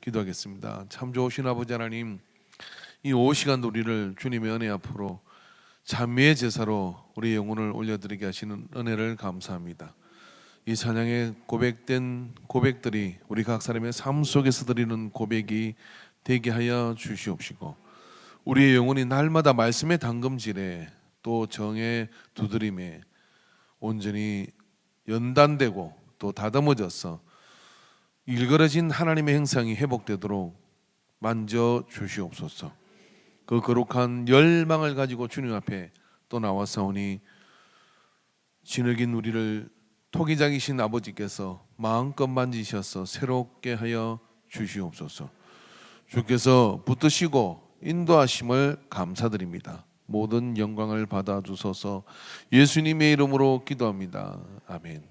기도하겠습니다. 참 좋으신 아버지 하나님, 이 오후 시간도 우리를 주님의 은혜 앞으로 찬미의 제사로 우리의 영혼을 올려드리게 하시는 은혜를 감사합니다. 이 찬양에 고백된 고백들이 우리 각 사람의 삶 속에서 드리는 고백이 되게 하여 주시옵시고, 우리의 영혼이 날마다 말씀의 담금질에 또 정의 두드림에 온전히 연단되고 또 다듬어져서 일그러진 하나님의 형상이 회복되도록 만져 주시옵소서. 그 거룩한 열망을 가지고 주님 앞에 또 나와사오니 진흙인 우리를 토기장이신 아버지께서 마음껏 만지셔서 새롭게 하여 주시옵소서. 주께서 붙드시고 인도하심을 감사드립니다. 모든 영광을 받아주소서. 예수님의 이름으로 기도합니다. 아멘.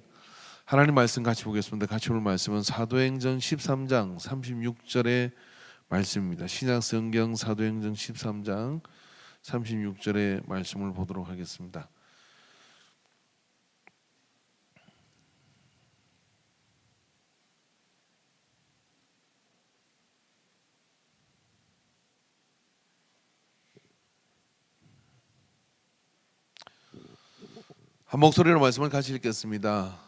하나님 말씀 같이 보겠습니다. 같이 볼 말씀은 사도행전 13장 36절의 말씀입니다. 신약성경 사도행전 13장 36절의 말씀을 보도록 하겠습니다. 한 목소리로 말씀을 같이 읽겠습니다.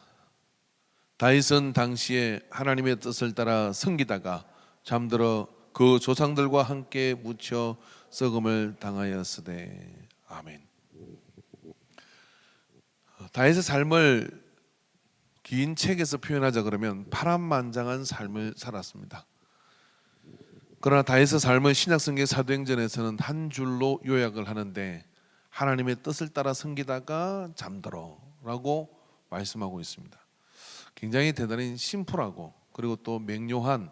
다윗은 당시에 하나님의 뜻을 따라 섬기다가 잠들어 그 조상들과 함께 묻혀 썩음을 당하였으되. 아멘. 다윗의 삶을 긴 책에서 표현하자 그러면 파란만장한 삶을 살았습니다. 그러나 다윗의 삶은 신약성경 사도행전에서는 한 줄로 요약을 하는데 하나님의 뜻을 따라 섬기다가 잠들어 라고 말씀하고 있습니다. 굉장히 대단히 심플하고 그리고 또 명료한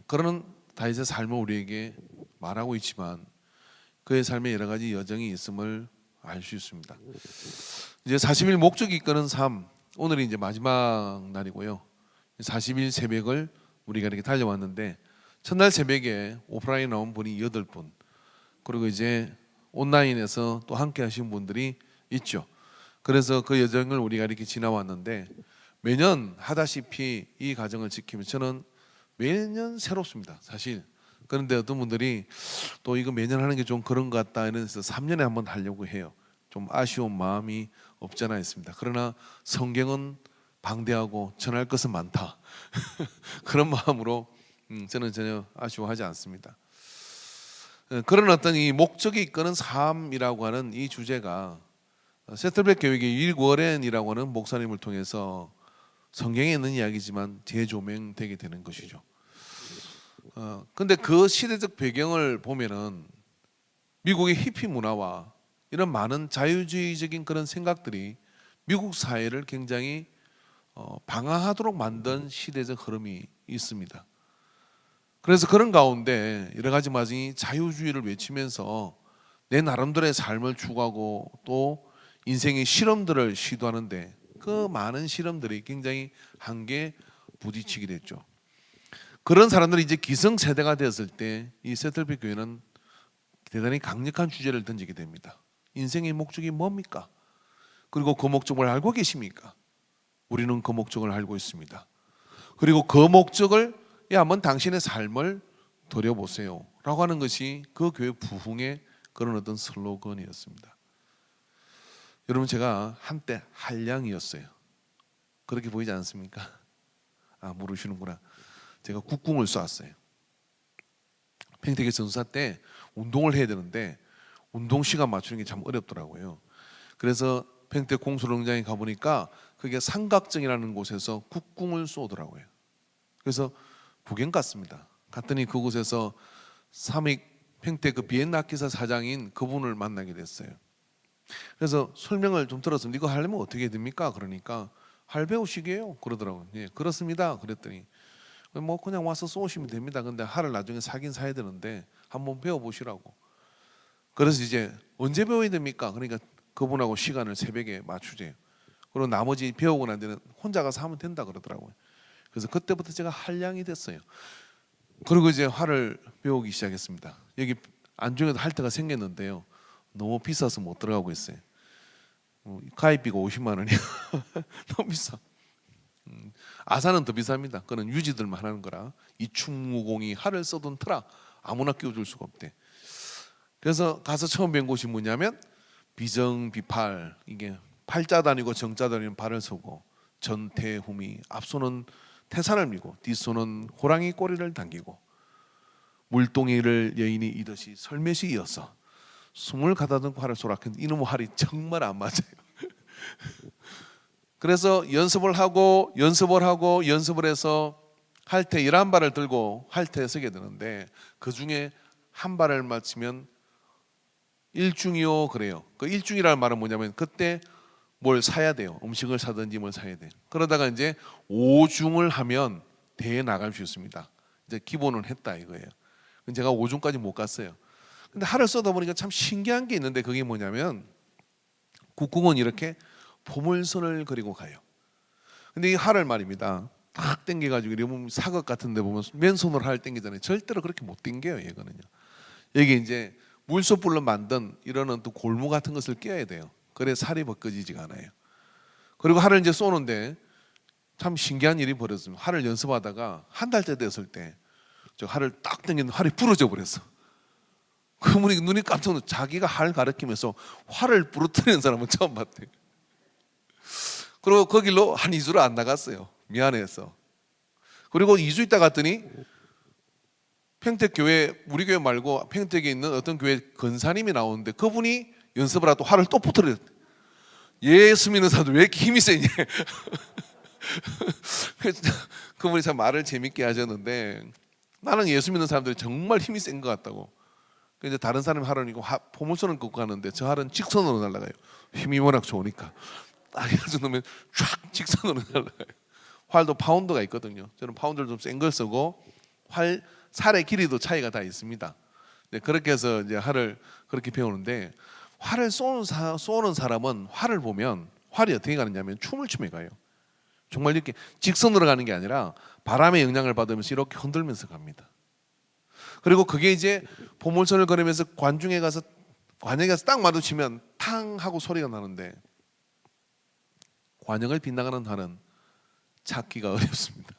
그런 다윗의 삶을 우리에게 말하고 있지만 그의 삶에 여러 가지 여정이 있음을 알 수 있습니다. 이제 40일 목적이 이끄는 삶, 오늘이 이제 마지막 날이고요. 40일 새벽을 우리가 이렇게 달려왔는데 첫날 새벽에 오프라인 나온 분이 8분, 그리고 이제 온라인에서 또 함께 하신 분들이 있죠. 그래서 그 여정을 우리가 이렇게 지나왔는데 매년 하다시피 이 과정을 지키면 저는 매년 새롭습니다, 사실. 그런데 어떤 분들이 또 이거 매년 하는 게 좀 그런 것 같다 이래서 3년에 한번 하려고 해요. 좀 아쉬운 마음이 없잖아 있습니다. 그러나 성경은 방대하고 전할 것은 많다. 그런 마음으로 저는 전혀 아쉬워하지 않습니다. 그런 어떤 이 목적이 이끄는 삶이라고 하는 이 주제가 세틀백 교육의 윌 워렌이라고 하는 목사님을 통해서 성경에 있는 이야기지만 재조명되게 되는 것이죠. 근데 그 시대적 배경을 보면은 미국의 히피 문화와 이런 많은 자유주의적인 그런 생각들이 미국 사회를 굉장히 방황하도록 만든 시대적 흐름이 있습니다. 그래서 그런 가운데 여러 가지 마징이 자유주의를 외치면서 내 나름대로의 삶을 추구하고 또 인생의 실험들을 시도하는데 그 많은 실험들이 굉장히 한계에 부딪히게 됐죠. 그런 사람들이 이제 기성세대가 되었을 때 이 세틀백 교회는 대단히 강력한 주제를 던지게 됩니다. 인생의 목적이 뭡니까? 그리고 그 목적을 알고 계십니까? 우리는 그 목적을 알고 있습니다. 그리고 그 목적을 한번 당신의 삶을 들여보세요 라고 하는 것이 그 교회 부흥의 그런 어떤 슬로건이었습니다. 여러분, 제가 한때 한량이었어요. 그렇게 보이지 않습니까? 모르시는구나. 제가 국궁을 쏘았어요. 평택의 전사 때 운동을 해야 되는데 운동 시간 맞추는 게 참 어렵더라고요. 그래서 평택 공수령장에 가보니까 그게 삼각정이라는 곳에서 국궁을 쏘더라고요. 그래서 구경 갔습니다. 갔더니 그곳에서 삼익 평택 그 비엔나키사 사장인 그분을 만나게 됐어요. 그래서 설명을 좀 들었습니다. 이거 하려면 어떻게 됩니까? 그러니까 활 배우시게요? 그러더라고요. 예, 그렇습니다. 그랬더니 뭐 그냥 와서 쏘시면 됩니다. 근데 활을 나중에 사긴 사야 되는데 한번 배워보시라고. 그래서 이제 언제 배워야 됩니까? 그러니까 그분하고 시간을 새벽에 맞추재요. 그리고 나머지 배우고 난 데는 혼자 가서 하면 된다 그러더라고요. 그래서 그때부터 제가 한량이 됐어요. 그리고 이제 활을 배우기 시작했습니다. 여기 안중에도 할 때가 생겼는데요. 너무 비싸서 못 들어가고 있어요. 가입비가 50만 원이야. 너무 비싸. 아산은 더 비쌉니다. 그는 유지들만 하는 거라. 이 충무공이 활을 쏘던 터라 아무나 끼워줄 수가 없대. 그래서 가서 처음 배운 곳이 뭐냐면 비정비팔, 이게 팔자 다니고 정자 다니는 발을 쏘고, 전태후미, 앞손은 태산을 밀고 뒷손은 호랑이 꼬리를 당기고, 물동이를 여인이 이듯이 설мет이 이어서 숨을 가다듬고 활을 쏘라. 이놈의 활이 정말 안 맞아요. 그래서 연습을 하고 해서 할태 11발을 들고 할태에 서게 되는데, 그 중에 한 발을 맞추면 일중이요 그래요. 그 일중이라는 말은 뭐냐면 그때 뭘 사야 돼요. 음식을 사든지 뭘 사야 돼요. 그러다가 이제 5중을 하면 대회 나갈 수 있습니다. 이제 기본은 했다 이거예요. 제가 5중까지 못 갔어요. 근데 활을 쏘다 보니까 참 신기한 게 있는데, 그게 뭐냐면 국궁은 이렇게 포물선을 그리고 가요. 근데 이 활을 말입니다, 탁 당겨가지고 이러면 사극 같은 데 보면 맨손으로 활 당기잖아요. 절대로 그렇게 못 당겨요. 이거는요. 여기 이제 물소불로 만든 이런 또 골무 같은 것을 껴야 돼요. 그래 살이 벗겨지지가 않아요. 그리고 활을 이제 쏘는데 참 신기한 일이 벌어졌습니다. 활을 연습하다가 한 달째 됐을 때 저 활을 딱 당기는 활이 부러져 버렸어. 그분이 눈이 깜짝 놀라. 자기가 활 가르치면서 활을 부러뜨리는 사람은 처음 봤대요. 그리고 그 길로 한 2주를 안 나갔어요. 미안해서. 그리고 2주 있다 갔더니 평택교회, 우리 교회 말고 평택에 있는 어떤 교회 권사님이 나오는데, 그분이 연습을 하다 활을 또 부러뜨렸대. 예수 믿는 사람들 왜 이렇게 힘이 세냐. 그분이 참 말을 재밌게 하셨는데, 나는 예수 믿는 사람들이 정말 힘이 센 것 같다고. 이제 다른 사람이 활은 이거 포물선을 긋고 가는데 저 활은 직선으로 날아가요. 힘이 워낙 좋으니까. 딱 해서 놓으면 쫙 직선으로 날아가요. 활도 파운드가 있거든요. 저는 파운드를 좀 센 걸 쓰고, 활 살의 길이도 차이가 다 있습니다. 네, 그렇게 해서 이제 활을 그렇게 배우는데, 활을 쏘는 사람은 활을 보면 활이 어떻게 가느냐면 춤을 추며 가요. 정말 이렇게 직선으로 가는 게 아니라 바람의 영향을 받으면서 이렇게 흔들면서 갑니다. 그리고 그게 이제 포물선을 걸으면서 관중에 가서 딱 마주치면 탕 하고 소리가 나는데, 관역을 빗나가는 활은 찾기가 어렵습니다.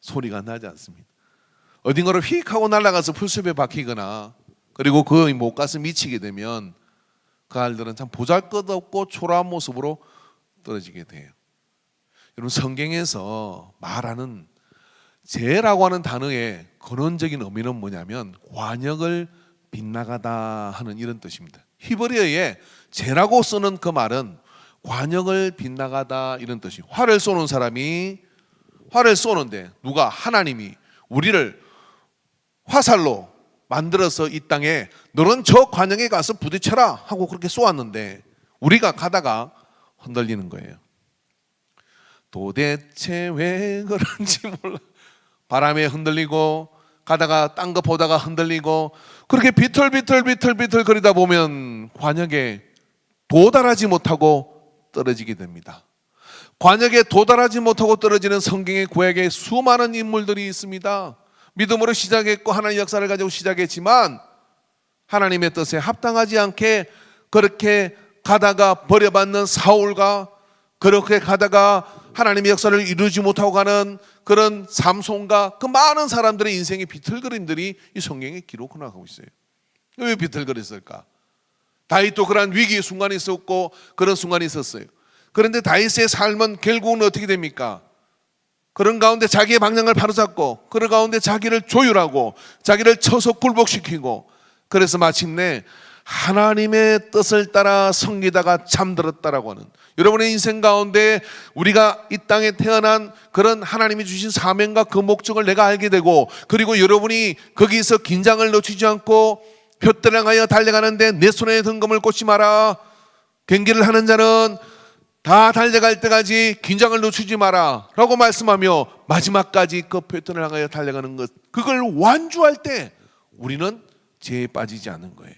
소리가 나지 않습니다. 어딘가로 휙 하고 날아가서 풀숲에 박히거나, 그리고 그 못 가서 미치게 되면 그 알들은 참 보잘것없고 초라한 모습으로 떨어지게 돼요. 여러분, 성경에서 말하는 재라고 하는 단어의 근원적인 의미는 뭐냐면 관역을 빗나가다 하는 이런 뜻입니다. 히브리어에 재라고 쓰는 그 말은 관역을 빗나가다 이런 뜻이에요. 활을 쏘는 사람이 활을 쏘는데, 누가? 하나님이 우리를 화살로 만들어서 이 땅에 너는 저 관역에 가서 부딪혀라 하고 그렇게 쏘았는데, 우리가 가다가 흔들리는 거예요. 도대체 왜 그런지 몰라. 바람에 흔들리고, 가다가 딴 거 보다가 흔들리고, 그렇게 비틀비틀 거리다 보면 관역에 도달하지 못하고 떨어지게 됩니다. 관역에 도달하지 못하고 떨어지는 성경의 구약에 수많은 인물들이 있습니다. 믿음으로 시작했고 하나님의 역사를 가지고 시작했지만 하나님의 뜻에 합당하지 않게 그렇게 가다가 버려받는 사울과, 그렇게 가다가 하나님의 역사를 이루지 못하고 가는 그런 삼손과 그 많은 사람들의 인생의 비틀거림들이 이 성경에 기록을 하고 있어요. 왜 비틀거렸을까? 다윗도 그런 위기의 순간이 있었고 그런 순간이 있었어요. 그런데 다윗의 삶은 결국은 어떻게 됩니까? 그런 가운데 자기의 방향을 바로잡고, 그런 가운데 자기를 조율하고 자기를 쳐서 굴복시키고, 그래서 마침내 하나님의 뜻을 따라 섬기다가 잠들었다라고 하는, 여러분의 인생 가운데 우리가 이 땅에 태어난 그런 하나님이 주신 사명과 그 목적을 내가 알게 되고, 그리고 여러분이 거기서 긴장을 놓치지 않고 표대를 향하여 달려가는데 내 손에 등검을 꽂지 마라. 경기를 하는 자는 다 달려갈 때까지 긴장을 놓치지 마라 라고 말씀하며 마지막까지 그 표대를 향하여 달려가는 것, 그걸 완주할 때 우리는 죄에 빠지지 않는 거예요.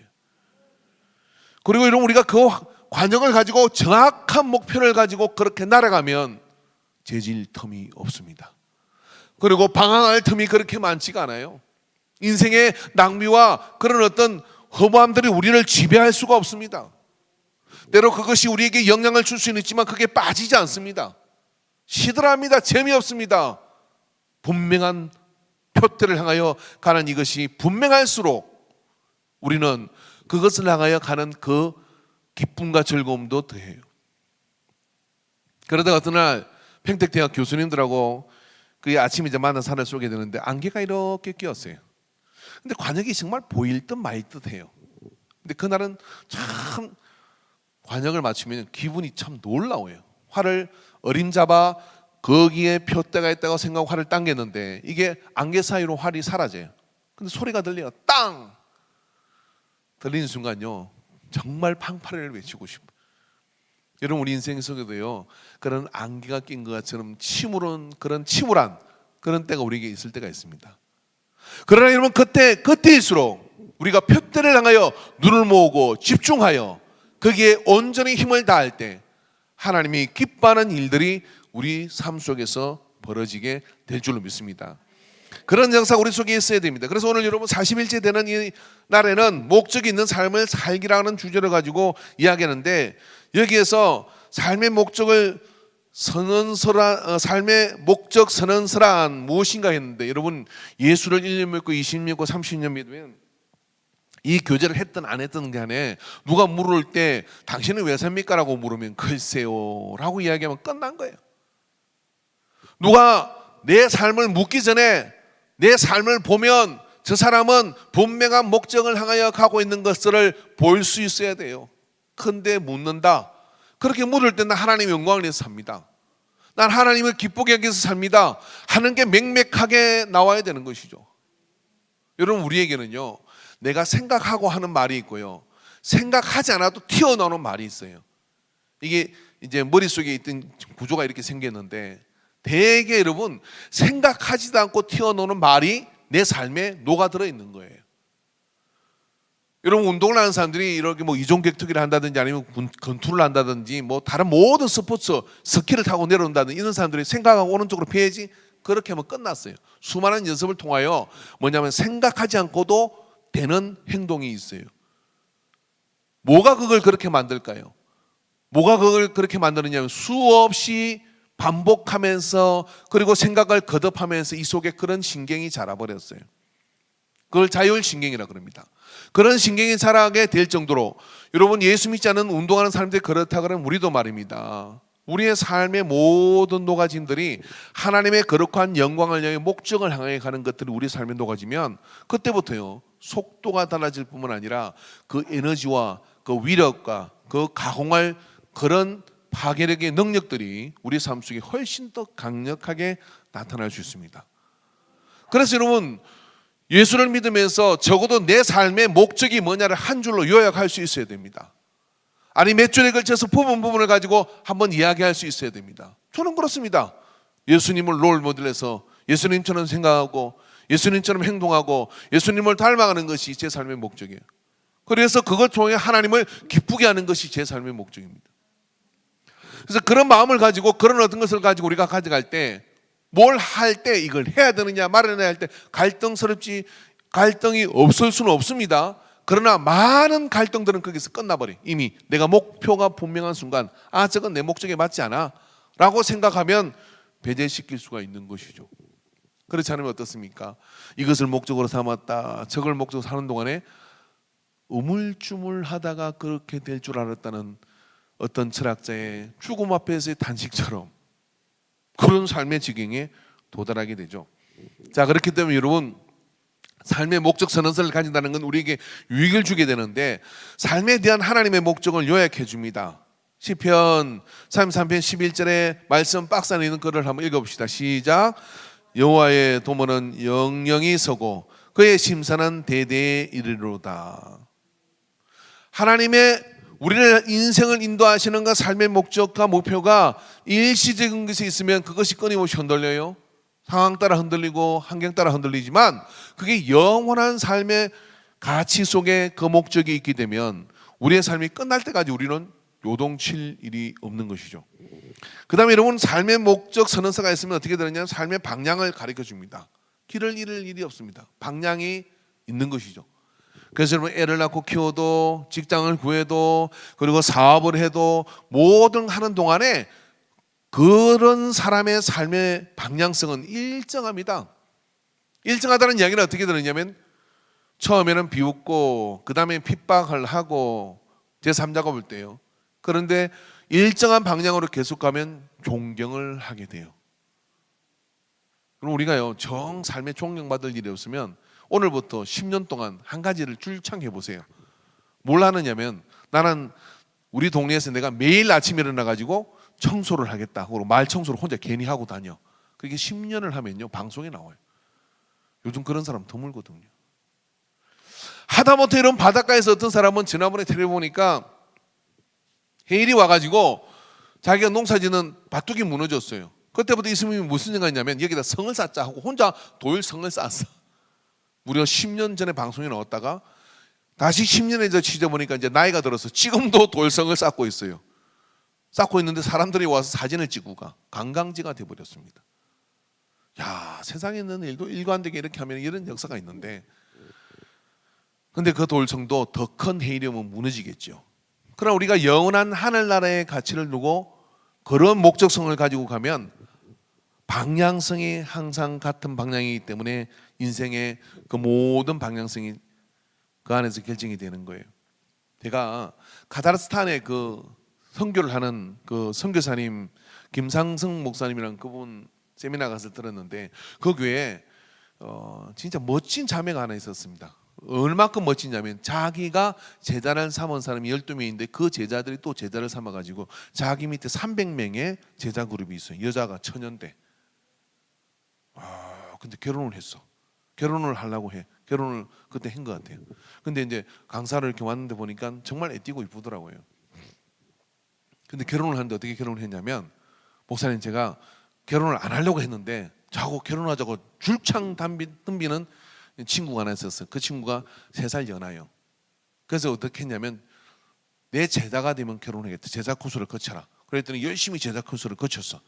그리고 여러분, 우리가 그 관역을 가지고 정확한 목표를 가지고 그렇게 날아가면 죄질 틈이 없습니다. 그리고 방황할 틈이 그렇게 많지가 않아요. 인생의 낭비와 그런 어떤 허무함들이 우리를 지배할 수가 없습니다. 때로 그것이 우리에게 영향을 줄 수는 있지만 그게 빠지지 않습니다. 시들합니다. 재미없습니다. 분명한 표대를 향하여 가는 이것이 분명할수록 우리는 그것을 향하여 가는 그 기쁨과 즐거움도 더해요. 그러다가 어떤 날 평택대학 교수님들하고 그 아침에 이제 만나 산을 쏘게 되는데 안개가 이렇게 끼었어요. 근데 관역이 정말 보일 듯 말 듯 해요. 근데 그날은 참 관역을 맞추면 기분이 참 놀라워요. 활을 어림잡아 거기에 표대가 있다고 생각하고 활을 당겼는데 이게 안개 사이로 활이 사라져요. 근데 소리가 들려요. 땅! 들리는 순간요 정말 팡파레를 외치고 싶어요. 여러분 우리 인생 속에도요 그런 안개가 낀 것처럼 그런 침울한 그런 때가 우리에게 있을 때가 있습니다. 그러나 여러분 그때일수록 우리가 표대를 향하여 눈을 모으고 집중하여 거기에 온전히 힘을 다할 때 하나님이 기뻐하는 일들이 우리 삶 속에서 벌어지게 될 줄로 믿습니다. 그런 역사가 우리 속에 있어야 됩니다. 그래서 오늘 여러분 40일째 되는 이 날에는 목적이 있는 삶을 살기라는 주제를 가지고 이야기하는데 여기에서 삶의 목적 선언서란 무엇인가 했는데 여러분 예수를 1년 믿고 20년 믿고 30년 믿으면 이 교제를 했든 안 했든 간에 누가 물을 때 당신은 왜 삽니까? 라고 물으면 글쎄요 라고 이야기하면 끝난 거예요. 누가 내 삶을 묻기 전에 내 삶을 보면 저 사람은 분명한 목적을 향하여 가고 있는 것을 볼 수 있어야 돼요. 근데 묻는다. 그렇게 물을 때 난 하나님의 영광을 위해서 삽니다. 난 하나님을 기쁘게 하기 위해서 삽니다. 하는 게 명백하게 나와야 되는 것이죠. 여러분 우리에게는요 내가 생각하고 하는 말이 있고요 생각하지 않아도 튀어나오는 말이 있어요. 이게 이제 머릿속에 있던 구조가 이렇게 생겼는데 대개 여러분 생각하지도 않고 튀어나오는 말이 내 삶에 녹아들어 있는 거예요. 여러분 운동을 하는 사람들이 이렇게 뭐 이종격투기를 한다든지 아니면 권투를 한다든지 뭐 다른 모든 스포츠 스키를 타고 내려온다든지 이런 사람들이 생각하고 오른쪽으로 피해야지 그렇게 하면 끝났어요. 수많은 연습을 통하여 뭐냐면 생각하지 않고도 되는 행동이 있어요. 뭐가 그걸 그렇게 만들까요? 뭐가 그걸 그렇게 만드느냐면 수없이 반복하면서 그리고 생각을 거듭하면서 이 속에 그런 신경이 자라버렸어요. 그걸 자율신경이라고 그럽니다. 그런 신경이 자라게 될 정도로 여러분 예수 믿지 않는 운동하는 사람들이 그렇다 그러면 우리도 말입니다. 우리의 삶의 모든 녹아짐들이 하나님의 거룩한 영광을 향해 목적을 향해 가는 것들이 우리 삶에 녹아지면 그때부터요 속도가 달라질 뿐만 아니라 그 에너지와 그 위력과 그 가공할 그런 파괴력의 능력들이 우리 삶 속에 훨씬 더 강력하게 나타날 수 있습니다. 그래서 여러분 예수를 믿으면서 적어도 내 삶의 목적이 뭐냐를 한 줄로 요약할 수 있어야 됩니다. 아니 몇 줄에 걸쳐서 부분을 가지고 한번 이야기할 수 있어야 됩니다. 저는 그렇습니다. 예수님을 롤 모델해서 예수님처럼 생각하고 예수님처럼 행동하고 예수님을 닮아가는 것이 제 삶의 목적이에요. 그래서 그걸 통해 하나님을 기쁘게 하는 것이 제 삶의 목적입니다. 그래서 그런 마음을 가지고 그런 어떤 것을 가지고 우리가 가져갈 때 뭘 할 때 이걸 해야 되느냐 말아야 할 때 갈등이 없을 수는 없습니다. 그러나 많은 갈등들은 거기서 끝나버려. 이미 내가 목표가 분명한 순간 저건 내 목적에 맞지 않아 라고 생각하면 배제시킬 수가 있는 것이죠. 그렇지 않으면 어떻습니까? 이것을 목적으로 삼았다 저걸 목적으로 사는 동안에 우물쭈물하다가 그렇게 될 줄 알았다는 어떤 철학자의 죽음 앞에서의 단식처럼 그런 삶의 지경에 도달하게 되죠. 자 그렇기 때문에 여러분 삶의 목적 선언서를 가진다는 건 우리에게 유익을 주게 되는데 삶에 대한 하나님의 목적을 요약해 줍니다. 시편 33편 11절에 말씀 박스 안에 있는 글을 한번 읽어봅시다. 시작. 여호와의 도모는 영영이 서고 그의 심사는 대대에 이르리로다. 하나님의 우리를 인생을 인도하시는 그 삶의 목적과 목표가 일시적인 것이 있으면 그것이 끊임없이 흔들려요. 상황 따라 흔들리고 환경 따라 흔들리지만 그게 영원한 삶의 가치 속에 그 목적이 있게 되면 우리의 삶이 끝날 때까지 우리는 요동칠 일이 없는 것이죠. 그 다음에 여러분 삶의 목적 선언서가 있으면 어떻게 되느냐 삶의 방향을 가르쳐 줍니다. 길을 잃을 일이 없습니다. 방향이 있는 것이죠. 그래서 여러분 애를 낳고 키워도 직장을 구해도 그리고 사업을 해도 뭐든 하는 동안에 그런 사람의 삶의 방향성은 일정합니다. 일정하다는 이야기는 어떻게 들었냐면 처음에는 비웃고 그 다음에 핍박을 하고 제3자가 볼 때요. 그런데 일정한 방향으로 계속 가면 존경을 하게 돼요. 그럼 우리가요, 정 삶에 존경받을 일이 없으면 오늘부터 10년 동안 한 가지를 줄창해 보세요. 뭘 하느냐면 나는 우리 동네에서 내가 매일 아침에 일어나가지고 청소를 하겠다 하고 말 청소를 혼자 괜히 하고 다녀. 그게 10년을 하면요 방송에 나와요. 요즘 그런 사람 드물거든요. 하다못해 이런 바닷가에서 어떤 사람은 지난번에 텔레비 보니까 해일이 와가지고 자기가 농사짓는 밭둑이 무너졌어요. 그때부터 이 스님이 무슨 생각이냐면 여기다 성을 쌓자 하고 혼자 돌성을 쌓았어. 무려 10년 전에 방송에 나왔다가 다시 10년에 저 취재보니까 이제 나이가 들어서 지금도 돌성을 쌓고 있어요. 쌓고 있는데 사람들이 와서 사진을 찍고 가. 관광지가 돼버렸습니다. 야, 세상에 있는 일도 일관되게 이렇게 하면 이런 역사가 있는데, 근데 그 돌성도 더 큰 해이려면 무너지겠죠. 그러나 우리가 영원한 하늘나라의 가치를 두고 그런 목적성을 가지고 가면 방향성이 항상 같은 방향이기 때문에 인생의 그 모든 방향성이 그 안에서 결정이 되는 거예요. 제가 카자흐스탄에 그 선교를 하는 그 선교사님 김상승 목사님이랑 그분 세미나 가서 들었는데 그 교회에 진짜 멋진 자매가 하나 있었습니다. 얼마큼 멋지냐면 자기가 제자를 삼은 사람이 12명인데 그 제자들이 또 제자를 삼아가지고 자기 밑에 300명의 제자 그룹이 있어요. 여자가 천연대. 근데 결혼을 했어. 결혼을 하려고 해. 결혼을 그때 한 것 같아요. 근데 이제 강사를 이렇게 왔는데 보니까 정말 애띠고 이쁘더라고요. 근데 결혼을 하는데 어떻게 결혼을 했냐면, 목사님 제가 결혼을 안 하려고 했는데 자꾸 결혼하자고 줄창 덤비는 친구가 하나 있었어요. 그 친구가 3살 연하요. 그래서 어떻게 했냐면 내 제자가 되면 결혼하겠다. 제자 코스를 거쳐라. 그랬더니 열심히 제자 코스를 거쳤어.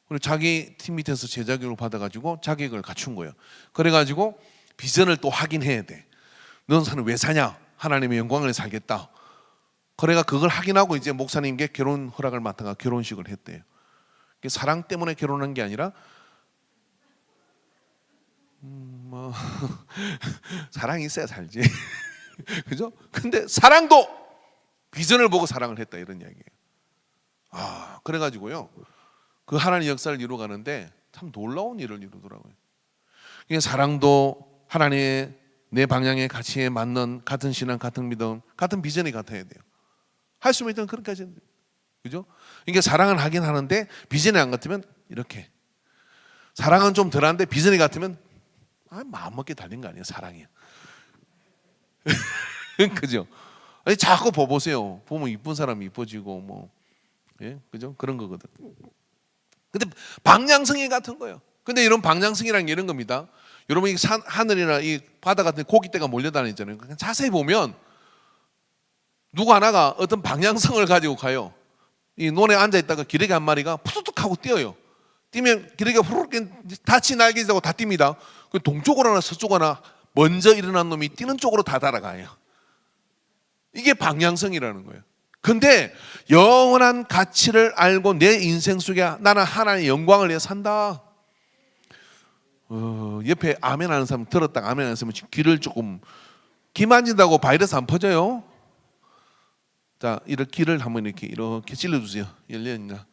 그리고 자기 팀 밑에서 제자 교육을 받아가지고 자격을 갖춘 거예요. 그래가지고 비전을 또 확인해야 돼. 너는 왜 사냐? 하나님의 영광을 위해 살겠다. 그래가 그걸 확인하고 이제 목사님께 결혼 허락을 맡아가 결혼식을 했대요. 사랑 때문에 결혼한 게 아니라 사랑이 있어야 살지. 그죠? 근데 사랑도 비전을 보고 사랑을 했다 이런 이야기예요. 그래가지고요. 그 하나님의 역사를 이루어가는데 참 놀라운 일을 이루더라고요. 사랑도 하나님의 내 방향의 가치에 맞는 같은 신앙, 같은 믿음, 같은 비전이 같아야 돼요. 할 수만 있다면 그렇게까지 해야 돼요. 그죠? 그러니까 사랑은 하긴 하는데 비전이 안 같으면 이렇게. 사랑은 좀 덜한데 비전이 같으면 마음먹게 달린 거 아니에요, 사랑이. 그죠? 아니, 자꾸 보세요. 보면 이쁜 사람이 이뻐지고 뭐, 예, 그죠? 그런 거거든. 근데 방향성이 같은 거예요. 근데 이런 방향성이란 게 이런 겁니다. 여러분 이 하늘이나 이 바다 같은 고깃대가 몰려다니잖아요. 그냥 자세히 보면 누구 하나가 어떤 방향성을 가지고 가요. 이 논에 앉아 있다가 기러기 한 마리가 푸드득 하고 뛰어요. 뛰면 기러기가 후루룩 다치 날개지고 다 뜁니다. 그 동쪽으로 하나 서쪽으로 하나 먼저 일어난 놈이 뛰는 쪽으로 다 날아가요. 이게 방향성이라는 거예요. 근데 영원한 가치를 알고 내 인생 속에 나는 하나님의 영광을 위해 산다. 옆에 아멘 하는 사람 들었다가 아멘 하는 사람은 귀를 조금, 귀 만진다고 바이러스 안 퍼져요? 자, 이렇게 귀를 한번 이렇게 찔러주세요. 열려있나?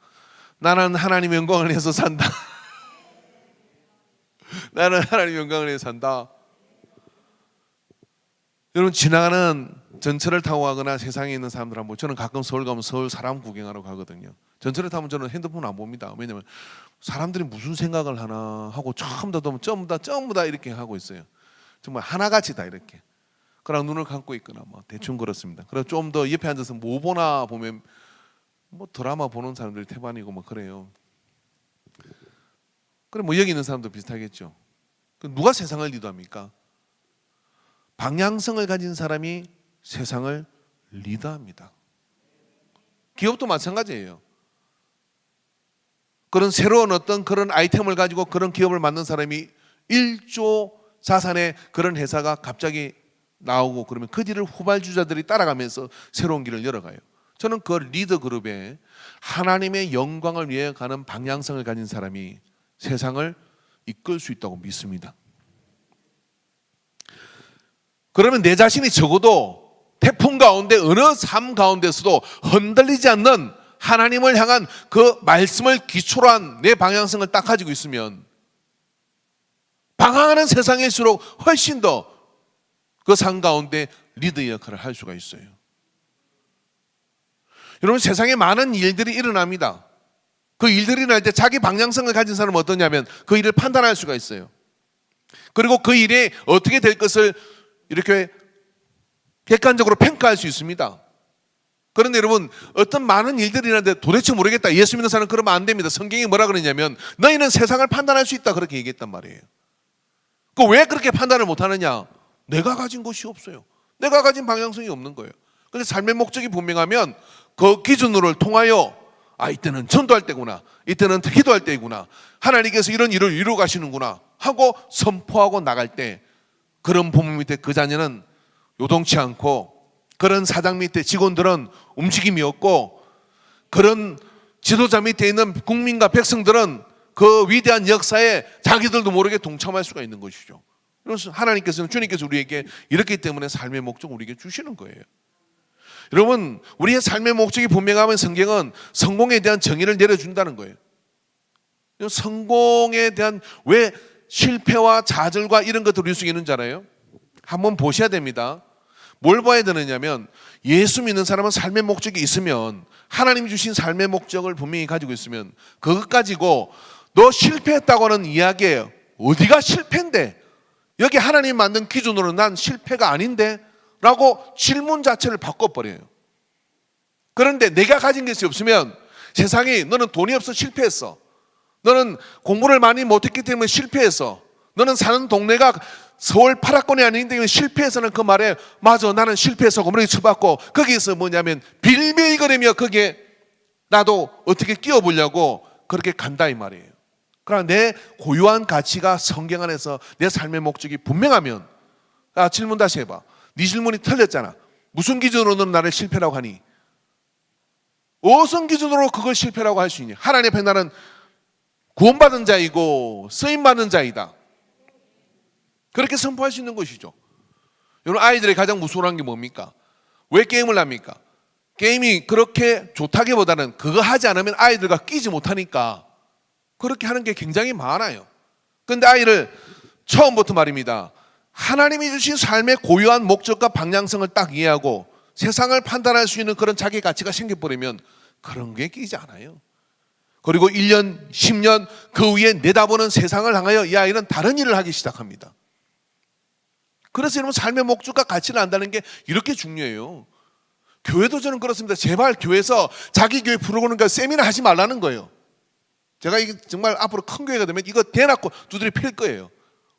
나는 하나님의 영광을 위해서 산다. 나는 하나님의 영광을 위해서 산다. 여러분 지나가는 전철을 타고 가거나 세상에 있는 사람들 한번, 저는 가끔 서울 가면 서울 사람 구경하러 가거든요. 전철을 타면 저는 핸드폰 안 봅니다. 왜냐면 사람들이 무슨 생각을 하나 하고 처음부터 전부 다 이렇게 하고 있어요. 정말 하나같이 다 이렇게. 그러나 눈을 감고 있거나 뭐 대충 그렇습니다. 그래서 좀 더 옆에 앉아서 뭐 보나 보면 뭐 드라마 보는 사람들이 태반이고 뭐 그래요. 그래 뭐 여기 있는 사람도 비슷하겠죠. 누가 세상을 리더합니까? 방향성을 가진 사람이 세상을 리더합니다. 기업도 마찬가지예요. 그런 새로운 어떤 그런 아이템을 가지고 그런 기업을 만든 사람이 1조 자산의 그런 회사가 갑자기 나오고 그러면 그 뒤를 후발주자들이 따라가면서 새로운 길을 열어가요. 저는 그 리더 그룹에 하나님의 영광을 위해 가는 방향성을 가진 사람이 세상을 이끌 수 있다고 믿습니다. 그러면 내 자신이 적어도 태풍 가운데 어느 삶 가운데서도 흔들리지 않는 하나님을 향한 그 말씀을 기초로 한 내 방향성을 딱 가지고 있으면 방황하는 세상일수록 훨씬 더 그 삶 가운데 리더 역할을 할 수가 있어요. 여러분, 세상에 많은 일들이 일어납니다. 그 일들이 일어날 때 자기 방향성을 가진 사람은 어떠냐면 그 일을 판단할 수가 있어요. 그리고 그 일이 어떻게 될 것을 이렇게 객관적으로 평가할 수 있습니다. 그런데 여러분, 어떤 많은 일들이 일어나는데 도대체 모르겠다, 예수 믿는 사람은 그러면 안 됩니다. 성경이 뭐라 그러냐면 너희는 세상을 판단할 수 있다, 그렇게 얘기했단 말이에요. 그 왜 그렇게 판단을 못하느냐? 내가 가진 것이 없어요. 내가 가진 방향성이 없는 거예요. 근데 삶의 목적이 분명하면 그 기준으로 통하여 이때는 전도할 때구나, 이때는 기도할 때구나, 하나님께서 이런 일을 이루어 가시는구나 하고 선포하고 나갈 때 그런 부모 밑에 그 자녀는 요동치 않고, 그런 사장 밑에 직원들은 움직임이 없고, 그런 지도자 밑에 있는 국민과 백성들은 그 위대한 역사에 자기들도 모르게 동참할 수가 있는 것이죠. 그래서 하나님께서는, 주님께서 우리에게 이렇기 때문에 삶의 목적을 우리에게 주시는 거예요. 여러분, 우리의 삶의 목적이 분명하면 성경은 성공에 대한 정의를 내려준다는 거예요. 성공에 대한, 왜 실패와 좌절과 이런 것들을 우리 속에 있는 줄 알아요? 한번 보셔야 됩니다. 뭘 봐야 되느냐면, 예수 믿는 사람은 삶의 목적이 있으면, 하나님이 주신 삶의 목적을 분명히 가지고 있으면 그것 가지고 너 실패했다고 하는 이야기예요. 어디가 실패인데? 여기 하나님 만든 기준으로 난 실패가 아닌데? 라고 질문 자체를 바꿔버려요. 그런데 내가 가진 것이 없으면 세상이 너는 돈이 없어 실패했어, 너는 공부를 많이 못했기 때문에 실패했어, 너는 사는 동네가 서울 8학번이 아니기 때문에 실패해서는 그 말에 맞아, 나는 실패해서 고무라기 쳐받고 거기에서 뭐냐면 빌빌거리며 거기에 나도 어떻게 끼워보려고 그렇게 간다 이 말이에요. 그러나 내 고유한 가치가 성경 안에서 내 삶의 목적이 분명하면, 질문 다시 해봐. 네 질문이 틀렸잖아. 무슨 기준으로 너는 나를 실패라고 하니? 어떤 기준으로 그걸 실패라고 할 수 있니? 하나님 앞에 나는 구원받은 자이고 쓰임받는 자이다, 그렇게 선포할 수 있는 것이죠. 여러분, 아이들의 가장 무서운 게 뭡니까? 왜 게임을 합니까? 게임이 그렇게 좋다기보다는 그거 하지 않으면 아이들과 끼지 못하니까 그렇게 하는 게 굉장히 많아요. 그런데 아이를 처음부터 말입니다, 하나님이 주신 삶의 고유한 목적과 방향성을 딱 이해하고 세상을 판단할 수 있는 그런 자기 가치가 생겨버리면 그런 게 끼지 않아요. 그리고 1년, 10년 그 위에 내다보는 세상을 향하여 이 아이는 다른 일을 하기 시작합니다. 그래서 여러분, 삶의 목적과 가치를 안다는 게 이렇게 중요해요. 교회도 저는 그렇습니다. 제발 교회에서 자기 교회 프로그램과 세미나 하지 말라는 거예요. 제가 이게 정말 앞으로 큰 교회가 되면 이거 대놓고 두드려 팰 거예요.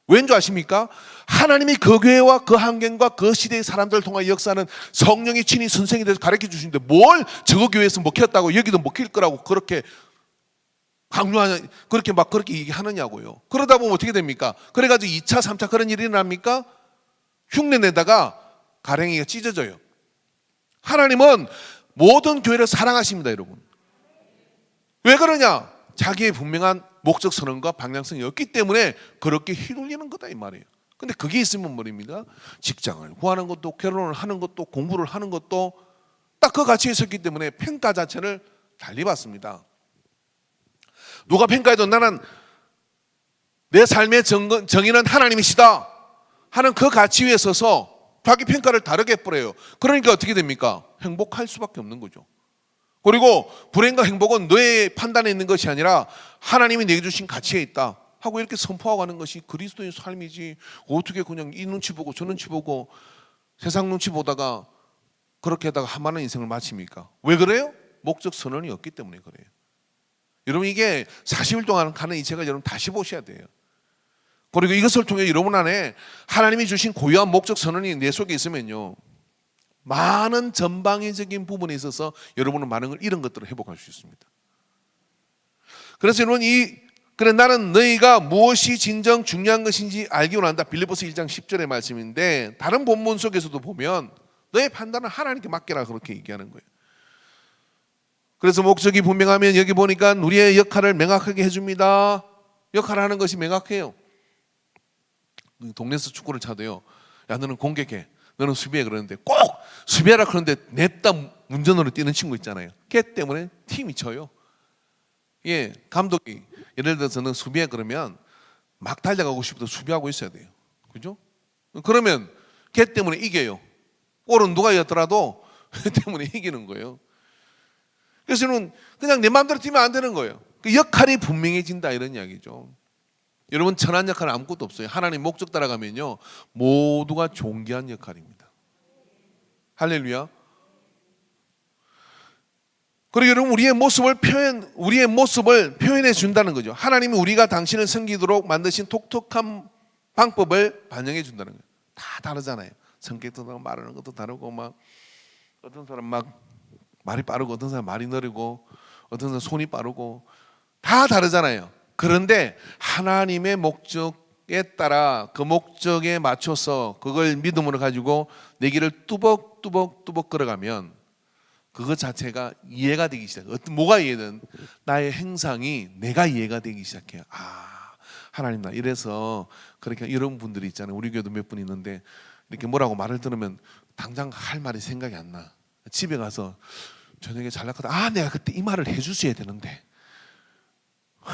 왠 줄 아십니까? 하나님이 그 교회와 그 환경과 그 시대의 사람들을 통해 역사하는 성령이 친히 선생이 돼서 가르쳐 주시는데 뭘 저거 교회에서 먹혔다고 여기도 먹힐 거라고 그렇게 강요하냐, 그렇게 막 그렇게 얘기하느냐고요. 그러다 보면 어떻게 됩니까? 그래가지고 2차, 3차 그런 일이 일어납니까? 흉내 내다가 가랭이가 찢어져요. 하나님은 모든 교회를 사랑하십니다, 여러분. 왜 그러냐? 자기의 분명한 목적 선언과 방향성이 없기 때문에 그렇게 휘둘리는 거다 이 말이에요. 근데 그게 있으면 말입니다, 직장을 구하는 것도, 결혼을 하는 것도, 공부를 하는 것도 딱 그 가치에 있었기 때문에 평가 자체를 달리 받습니다. 누가 평가해도 나는 내 삶의 정의는 하나님이시다 하는 그 가치 위에 서서 자기 평가를 다르게 해버려요. 그러니까 어떻게 됩니까? 행복할 수밖에 없는 거죠. 그리고 불행과 행복은 너의 판단에 있는 것이 아니라 하나님이 내게 주신 가치에 있다 하고 이렇게 선포하고 가는 것이 그리스도의 삶이지, 어떻게 그냥 이 눈치 보고 저 눈치 보고 세상 눈치 보다가 그렇게 하다가 한많은 인생을 마칩니까? 왜 그래요? 목적 선언이 없기 때문에 그래요. 여러분, 이게 40일 동안 가는 이 책을 여러분 다시 보셔야 돼요. 그리고 이것을 통해 여러분 안에 하나님이 주신 고유한 목적 선언이 내 속에 있으면요, 많은 전방위적인 부분에 있어서 여러분은 많은 걸 이런 것들을 회복할 수 있습니다. 그래서 여러분, 그래 나는 너희가 무엇이 진정 중요한 것인지 알기 원한다, 빌립보서 1장 10절의 말씀인데, 다른 본문 속에서도 보면 너의 판단은 하나님께 맡겨라 그렇게 얘기하는 거예요. 그래서 목적이 분명하면 여기 보니까 우리의 역할을 명확하게 해줍니다. 역할을 하는 것이 명확해요. 동네에서 축구를 차도요, 야 너는 공격해, 너는 수비해 그러는데 꼭 수비하라 그러는데 냅다 문전으로 뛰는 친구 있잖아요. 걔 때문에 팀이 져요. 예, 감독이 예를 들어서는 수비해 그러면 막 달려가고 싶어도 수비하고 있어야 돼요. 그죠? 그러면 걔 때문에 이겨요. 골은 누가 이겼더라도 걔 때문에 이기는 거예요. 그래서 저는 그냥 내 마음대로 뛰면 안 되는 거예요. 그 역할이 분명해진다 이런 이야기죠. 여러분, 천한 역할은 아무것도 없어요. 하나님 목적 따라가면요, 모두가 존귀한 역할입니다. 할렐루야. 그리고 여러분, 우리의 모습을 표현해 준다는 거죠. 하나님이 우리가 당신을 섬기도록 만드신 독특한 방법을 반영해 준다는 거예요. 다 다르잖아요. 성격도 다르고 말하는 것도 다르고, 막 어떤 사람 막 말이 빠르고, 어떤 사람 말이 느리고, 어떤 사람 손이 빠르고, 다 다르잖아요. 그런데 하나님의 목적에 따라 그 목적에 맞춰서 그걸 믿음으로 가지고 내 길을 뚜벅뚜벅 걸어가면 그것 자체가 이해가 되기 시작해요. 뭐가 이해든 나의 행상이 내가 이해가 되기 시작해요. 아, 하나님 나 이래서 그렇게 이런 분들이 있잖아요. 우리 교회도 몇 분 있는데 이렇게 뭐라고 말을 들으면 당장 할 말이 생각이 안 나. 집에 가서 저녁에 잘났거든. 아, 내가 그때 이 말을 해줬어야 되는데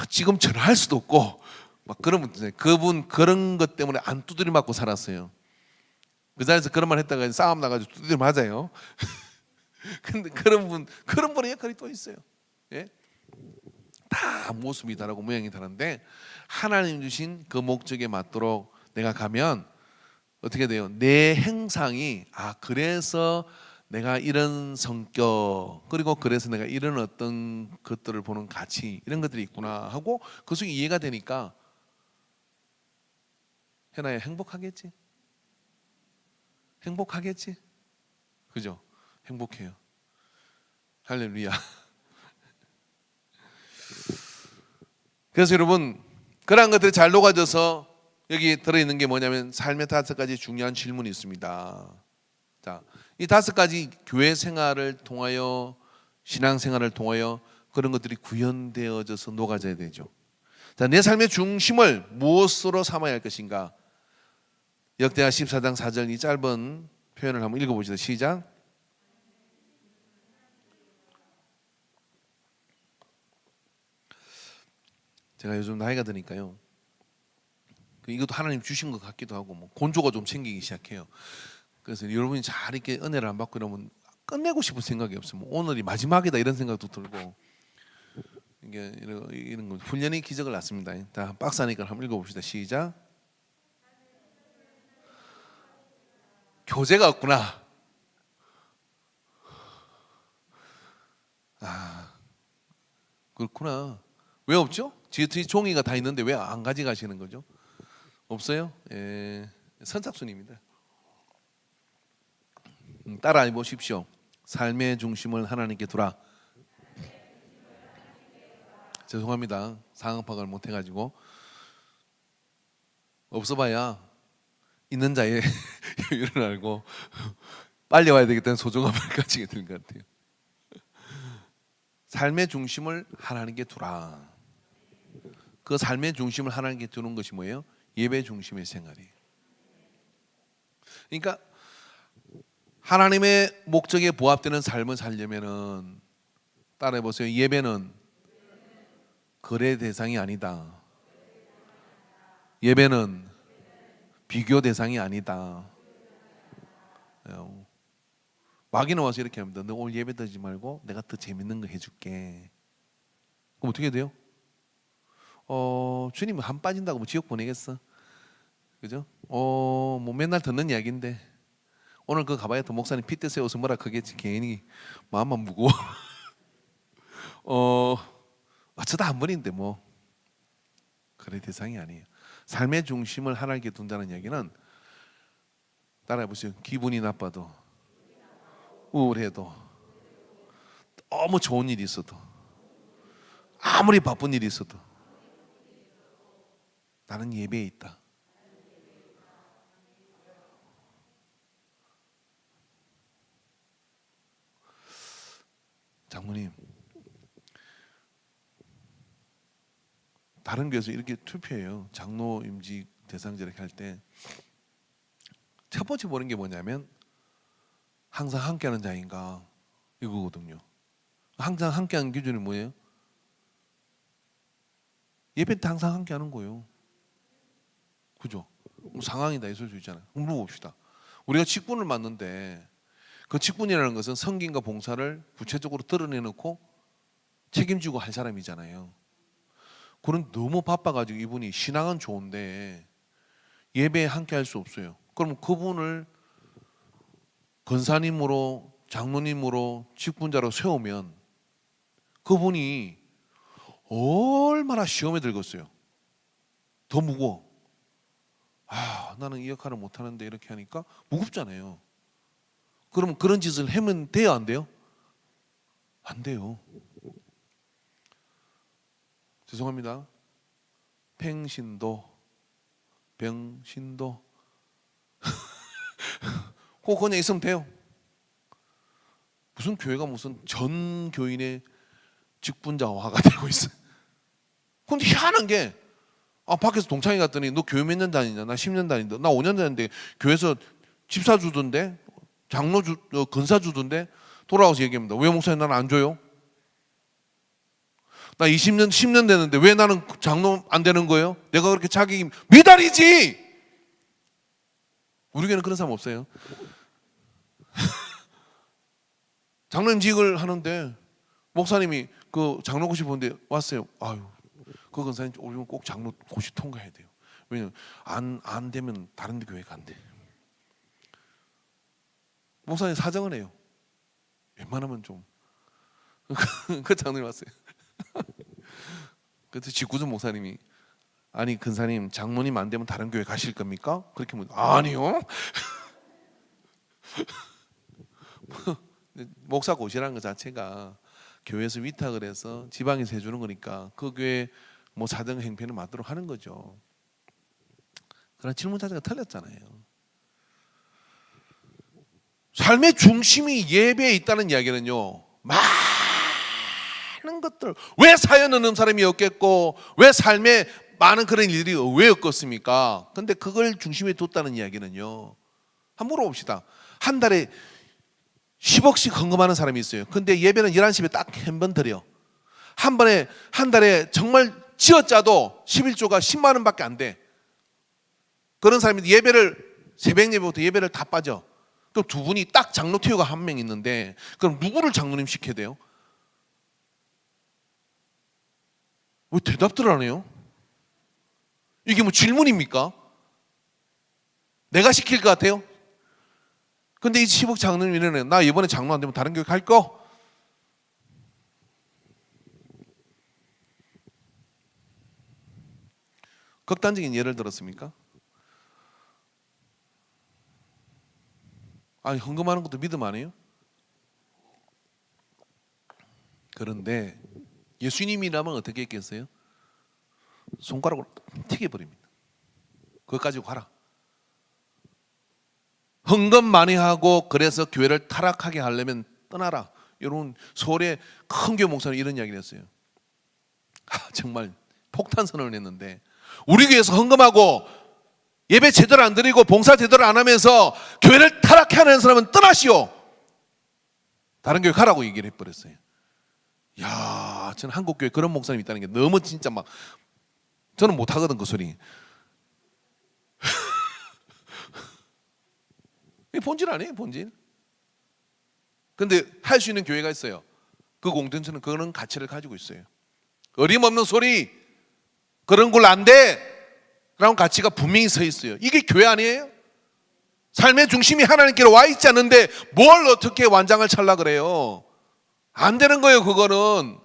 지금 전화할 수도 없고 막 그런 분들, 그분 그런 것 때문에 안 두드려 맞고 살았어요. 그 자리에서 그런 말 했다가 싸움 나가지고 두드려 맞아요. 근데 그런 분의 역할이 또 있어요. 예? 다 모습이 다르고 모양이 다른데 하나님 주신 그 목적에 맞도록 내가 가면 어떻게 돼요? 내 행상이 그래서 내가 이런 성격, 그리고 그래서 내가 이런 어떤 것들을 보는 가치, 이런 것들이 있구나 하고 그 속에 이해가 되니까 해나야 행복하겠지? 행복하겠지? 그죠? 행복해요. 할렐루야. 그래서 여러분, 그러한 것들이 잘 녹아져서 여기 들어있는 게 뭐냐면 삶의 5가지 중요한 질문이 있습니다. 자, 이 5가지 교회 생활을 통하여, 신앙 생활을 통하여 그런 것들이 구현되어져서 녹아져야 되죠. 자, 내 삶의 중심을 무엇으로 삼아야 할 것인가? 역대하 14장 4절 이 짧은 표현을 한번 읽어보시죠. 시작. 제가 요즘 나이가 드니까요, 이것도 하나님 주신 것 같기도 하고 뭐 곤조가 좀 생기기 시작해요. 그래서 여러분이 잘 이렇게 은혜를 안 받고 이러면 끝내고 싶은 생각이 없어요. 뭐 오늘이 마지막이다 이런 생각도 들고, 이게 이런 거 훈련이 기적을 낳습니다. 다 박사니까 한번 읽어봅시다. 시작. 교재가 없구나. 그렇구나. 왜 없죠? 뒤에 종이가 다 있는데 왜 안 가져가시는 거죠? 없어요? 예, 선착순입니다. 따라해 보십시오. 삶의 중심을 하나님께 두라. 죄송합니다. 상황 파악을 못 해가지고. 없어봐야 있는 자의 여유를 알고 빨리 와야 되겠다는 소중함을 가지게 되는 것 같아요. 삶의 중심을 하나님께 두라. 그 삶의 중심을 하나님께 두는 것이 뭐예요? 예배 중심의 생활이에요. 그러니까 하나님의 목적에 부합되는 삶을 살려면은, 따라해 보세요. 예배는 거래 대상이 아니다. 예배는 비교 대상이 아니다. 마귀는 와서 이렇게 합니다. 너 오늘 예배 드리지 말고 내가 더 재밌는 거 해줄게. 그럼 어떻게 돼요? 주님 한 빠진다고 뭐 지옥 보내겠어? 그죠? 뭐 맨날 듣는 이야기인데 오늘 그 가봐야 또 목사님 핏대 세워서 뭐라 그겠지. 괜히 마음만 무거워. 어쩌다 한 번인데 뭐 그래 대상이 아니에요. 삶의 중심을 하나님께 둔다는 이야기는, 따라해보세요. 기분이 나빠도, 우울해도, 너무 좋은 일이 있어도, 아무리 바쁜 일이 있어도 나는 예배에 있다. 장모님, 다른 교회에서 이렇게 투표해요. 장로 임직 대상자 이렇게 할 때 첫 번째 보는 게 뭐냐면 항상 함께하는 자인가 이거거든요. 항상 함께하는 기준이 뭐예요? 예배 때 항상 함께하는 거예요. 그죠? 상황이다 있을 수 있잖아요. 물어봅시다. 우리가 직분을 맡는데 그 직분이라는 것은 성김과 봉사를 구체적으로 드러내놓고 책임지고 할 사람이잖아요. 그런 너무 바빠가지고 이분이 신앙은 좋은데 예배에 함께 할 수 없어요. 그럼 그분을 권사님으로 장로님으로 직분자로 세우면 그분이 얼마나 시험에 들겠어요. 더 무거워. 나는 이 역할을 못하는데 이렇게 하니까 무겁잖아요. 그러면 그런 짓을 하면 돼요, 안 돼요? 안 돼요. 죄송합니다. 팽신도 병신도 그냥 있으면 돼요. 무슨 교회가 무슨 전 교인의 직분자화가 되고 있어요. 근데 희한한 게 밖에서 동창회 갔더니 너 교회 몇 년 다니냐? 나 10년 다닌다. 나 5년 다녔는데 교회에서 집사 주던데 장로 근사 주던데 돌아와서 얘기합니다. 왜 목사님 나는 안 줘요? 나 20년 10년 됐는데 왜 나는 장로 안 되는 거예요? 내가 그렇게 자격이 미달이지. 우리 교회는 그런 사람 없어요. 장로님직을 하는데 목사님이 그 장로고시 보는데 왔어요. 그 권사님 오면 꼭 장로고시 통과해야 돼요. 왜냐면 안 되면 다른 데 교회 간대. 목사님 사정은 해요. 웬만하면 좀. 그 장로님 왔어요. 그때 직구준 목사님이 아니 근사님 장로님 안 되면 다른 교회 가실 겁니까? 그렇게 묻 아니요. 목사 고시라는 것 자체가 교회에서 위탁을 해서 지방에서 해주는 거니까 그 교회 뭐 사정 행편을 맡도록 하는 거죠. 그런 질문 자체가 틀렸잖아요. 삶의 중심이 예배에 있다는 이야기는요, 많은 것들, 왜 사연은 없는 사람이 없겠고 왜 삶에 많은 그런 일들이 왜 없겠습니까? 근데 그걸 중심에 뒀다는 이야기는요, 한번 물어봅시다. 한 달에 10억씩 헌금하는 사람이 있어요. 근데 예배는 11시에 딱 한 번 드려. 한 달에 정말 쥐어짜도 11조가 10만 원밖에 안 돼. 그런 사람이 새벽 예배부터 예배를 다 빠져. 그럼 두 분이 딱 장로 티오가 한 명 있는데 그럼 누구를 장로님 시켜야 돼요? 왜 대답들 안 해요? 이게 뭐 질문입니까? 내가 시킬 것 같아요? 근데 이 10억 장로님 이러네. 나 이번에 장로 안 되면 다른 교회 갈 거? 극단적인 예를 들었습니까? 헌금하는 것도 믿음 아니에요? 그런데 예수님이라면 어떻게 했겠어요? 손가락으로 튀겨버립니다. 그것 가지고 가라. 헌금 많이 하고 그래서 교회를 타락하게 하려면 떠나라. 여러분 서울의 큰 교회 목사는 이런 이야기를 했어요. 정말 폭탄 선언을 했는데 우리 교회에서 헌금하고 예배 제대로 안 드리고 봉사 제대로 안 하면서 교회를 타락해 하는 사람은 떠나시오. 다른 교회 가라고 얘기를 해버렸어요. 야, 저는 한국 교회 그런 목사님 있다는 게 너무 진짜 막 저는 못 하거든 그 소리. 이 본질 아니에요, 본질. 근데 할 수 있는 교회가 있어요. 그 공동체는 그런 가치를 가지고 있어요. 어림없는 소리, 그런 걸 안 돼, 라는 가치가 분명히 서 있어요. 이게 교회 아니에요? 삶의 중심이 하나님께로 와 있지 않는데 뭘 어떻게 완장을 찰라 그래요? 안 되는 거예요. 그거는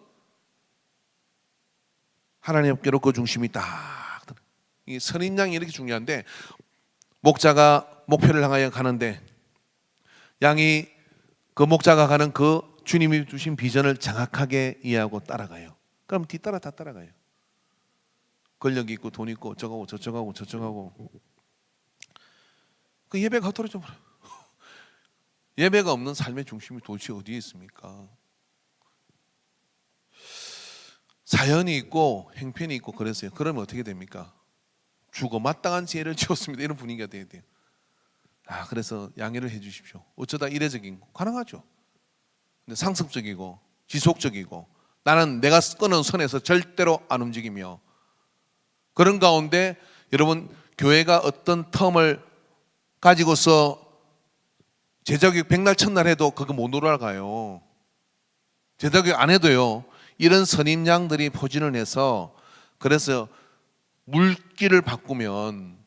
하나님께로 그 중심이 딱. 이 선인장이 이렇게 중요한데 목자가 목표를 향하여 가는데 양이 그 목자가 가는 그 주님이 주신 비전을 정확하게 이해하고 따라가요. 그럼 뒤따라 다 따라가요. 권력이 있고 돈 있고 저쪽하고 그 예배가 흩어져 버려요. 예배가 없는 삶의 중심이 도대체 어디에 있습니까? 사연이 있고 행편이 있고 그랬어요. 그러면 어떻게 됩니까? 주고 마땅한 죄를 지었습니다. 이런 분위기가 돼야 돼요. 그래서 양해를 해 주십시오. 어쩌다 이례적인 거 가능하죠. 근데 상습적이고 지속적이고 나는 내가 끊은 선에서 절대로 안 움직이며 그런 가운데 여러분 교회가 어떤 텀을 가지고서 제자교육 백날 첫날 해도 그거 못 올라가요. 제자교육 안 해도요. 이런 선임양들이 포진을 해서 그래서 물길을 바꾸면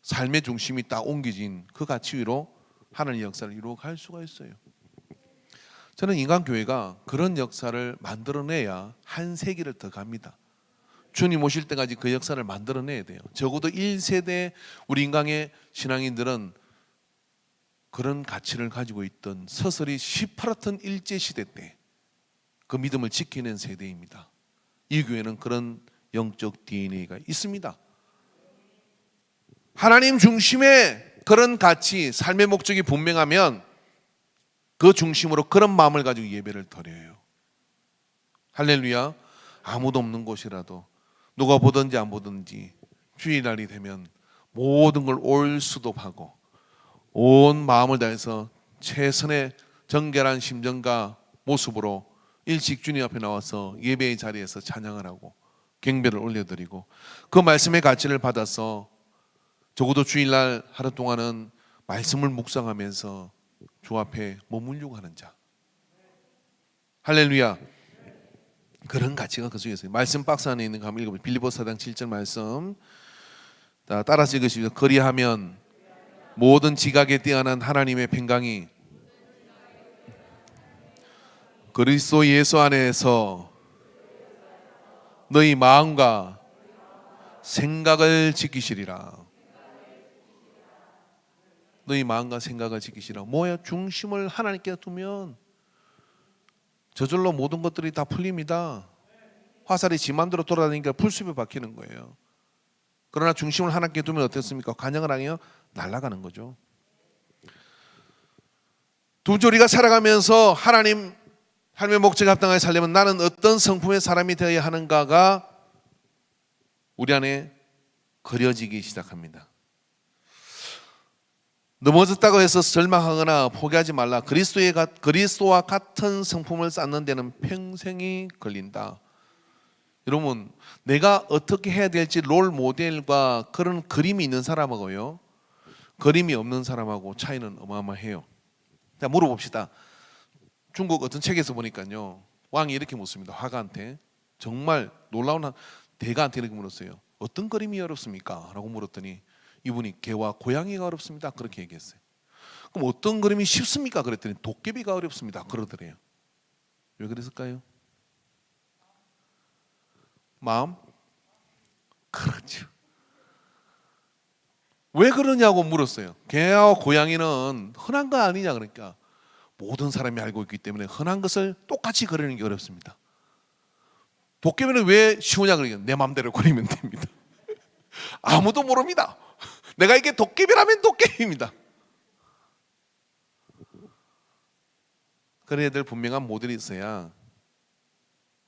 삶의 중심이 딱 옮겨진 그 가치 위로 하나님의 역사를 이루어갈 수가 있어요. 저는 인간교회가 그런 역사를 만들어내야 한 세기를 더 갑니다. 주님 오실 때까지 그 역사를 만들어내야 돼요. 적어도 1세대 우리 인간의 신앙인들은 그런 가치를 가지고 있던 서서히 시퍼렇던 일제시대 때 그 믿음을 지키는 세대입니다. 이 교회는 그런 영적 DNA가 있습니다. 하나님 중심의 그런 가치, 삶의 목적이 분명하면 그 중심으로 그런 마음을 가지고 예배를 드려요. 할렐루야. 아무도 없는 곳이라도 누가 보든지 안 보든지 주일날이 되면 모든 걸 올 수도하고 온 마음을 다해서 최선의 정결한 심정과 모습으로 일찍 주님 앞에 나와서 예배의 자리에서 찬양을 하고 경배를 올려드리고 그 말씀의 가치를 받아서 적어도 주일날 하루 동안은 말씀을 묵상하면서 주 앞에 머물려고 하는 자. 할렐루야. 그런 가치가 그 속에 있어요. 말씀 박스 안에 있는 거 한번 읽어보세요. 빌립보서 4장 7절 말씀 따라서 읽으십시오. 그리하면 모든 지각에 뛰어난 하나님의 평강이 그리스도 예수 안에서 너희 마음과 생각을 지키시리라. 너희 마음과 생각을 지키시라. 뭐야? 중심을 하나님께 두면 저절로 모든 것들이 다 풀립니다. 화살이 지 맘대로 돌아다니니까 풀숲에 박히는 거예요. 그러나 중심을 하나님께 두면 어떻습니까? 간영을 하며 날아가는 거죠. 두 번째, 우리가 살아가면서 하나님의 목적에 합당하게 살려면 나는 어떤 성품의 사람이 되어야 하는가가 우리 안에 그려지기 시작합니다. 넘어졌다고 해서 절망하거나 포기하지 말라. 그리스도와 같은 성품을 쌓는 데는 평생이 걸린다. 여러분, 내가 어떻게 해야 될지 롤 모델과 그런 그림이 있는 사람하고요, 그림이 없는 사람하고 차이는 어마어마해요. 자, 물어봅시다. 중국 어떤 책에서 보니까요, 왕이 이렇게 묻습니다. 화가한테. 정말 놀라운 대가한테 이렇게 물었어요. 어떤 그림이 어렵습니까? 라고 물었더니 이분이 개와 고양이가 어렵습니다. 그렇게 얘기했어요. 그럼 어떤 그림이 쉽습니까? 그랬더니 도깨비가 어렵습니다. 그러더래요. 왜 그랬을까요? 마음? 그렇죠. 왜 그러냐고 물었어요. 개와 고양이는 흔한 거 아니냐 그러니까 모든 사람이 알고 있기 때문에 흔한 것을 똑같이 그리는 게 어렵습니다. 도깨비는 왜 쉬우냐 그러니까 내 마음대로 그리면 됩니다. 아무도 모릅니다. 내가 이게 도깨비라면 도깨비입니다. 그런 애들 분명한 모델이 있어야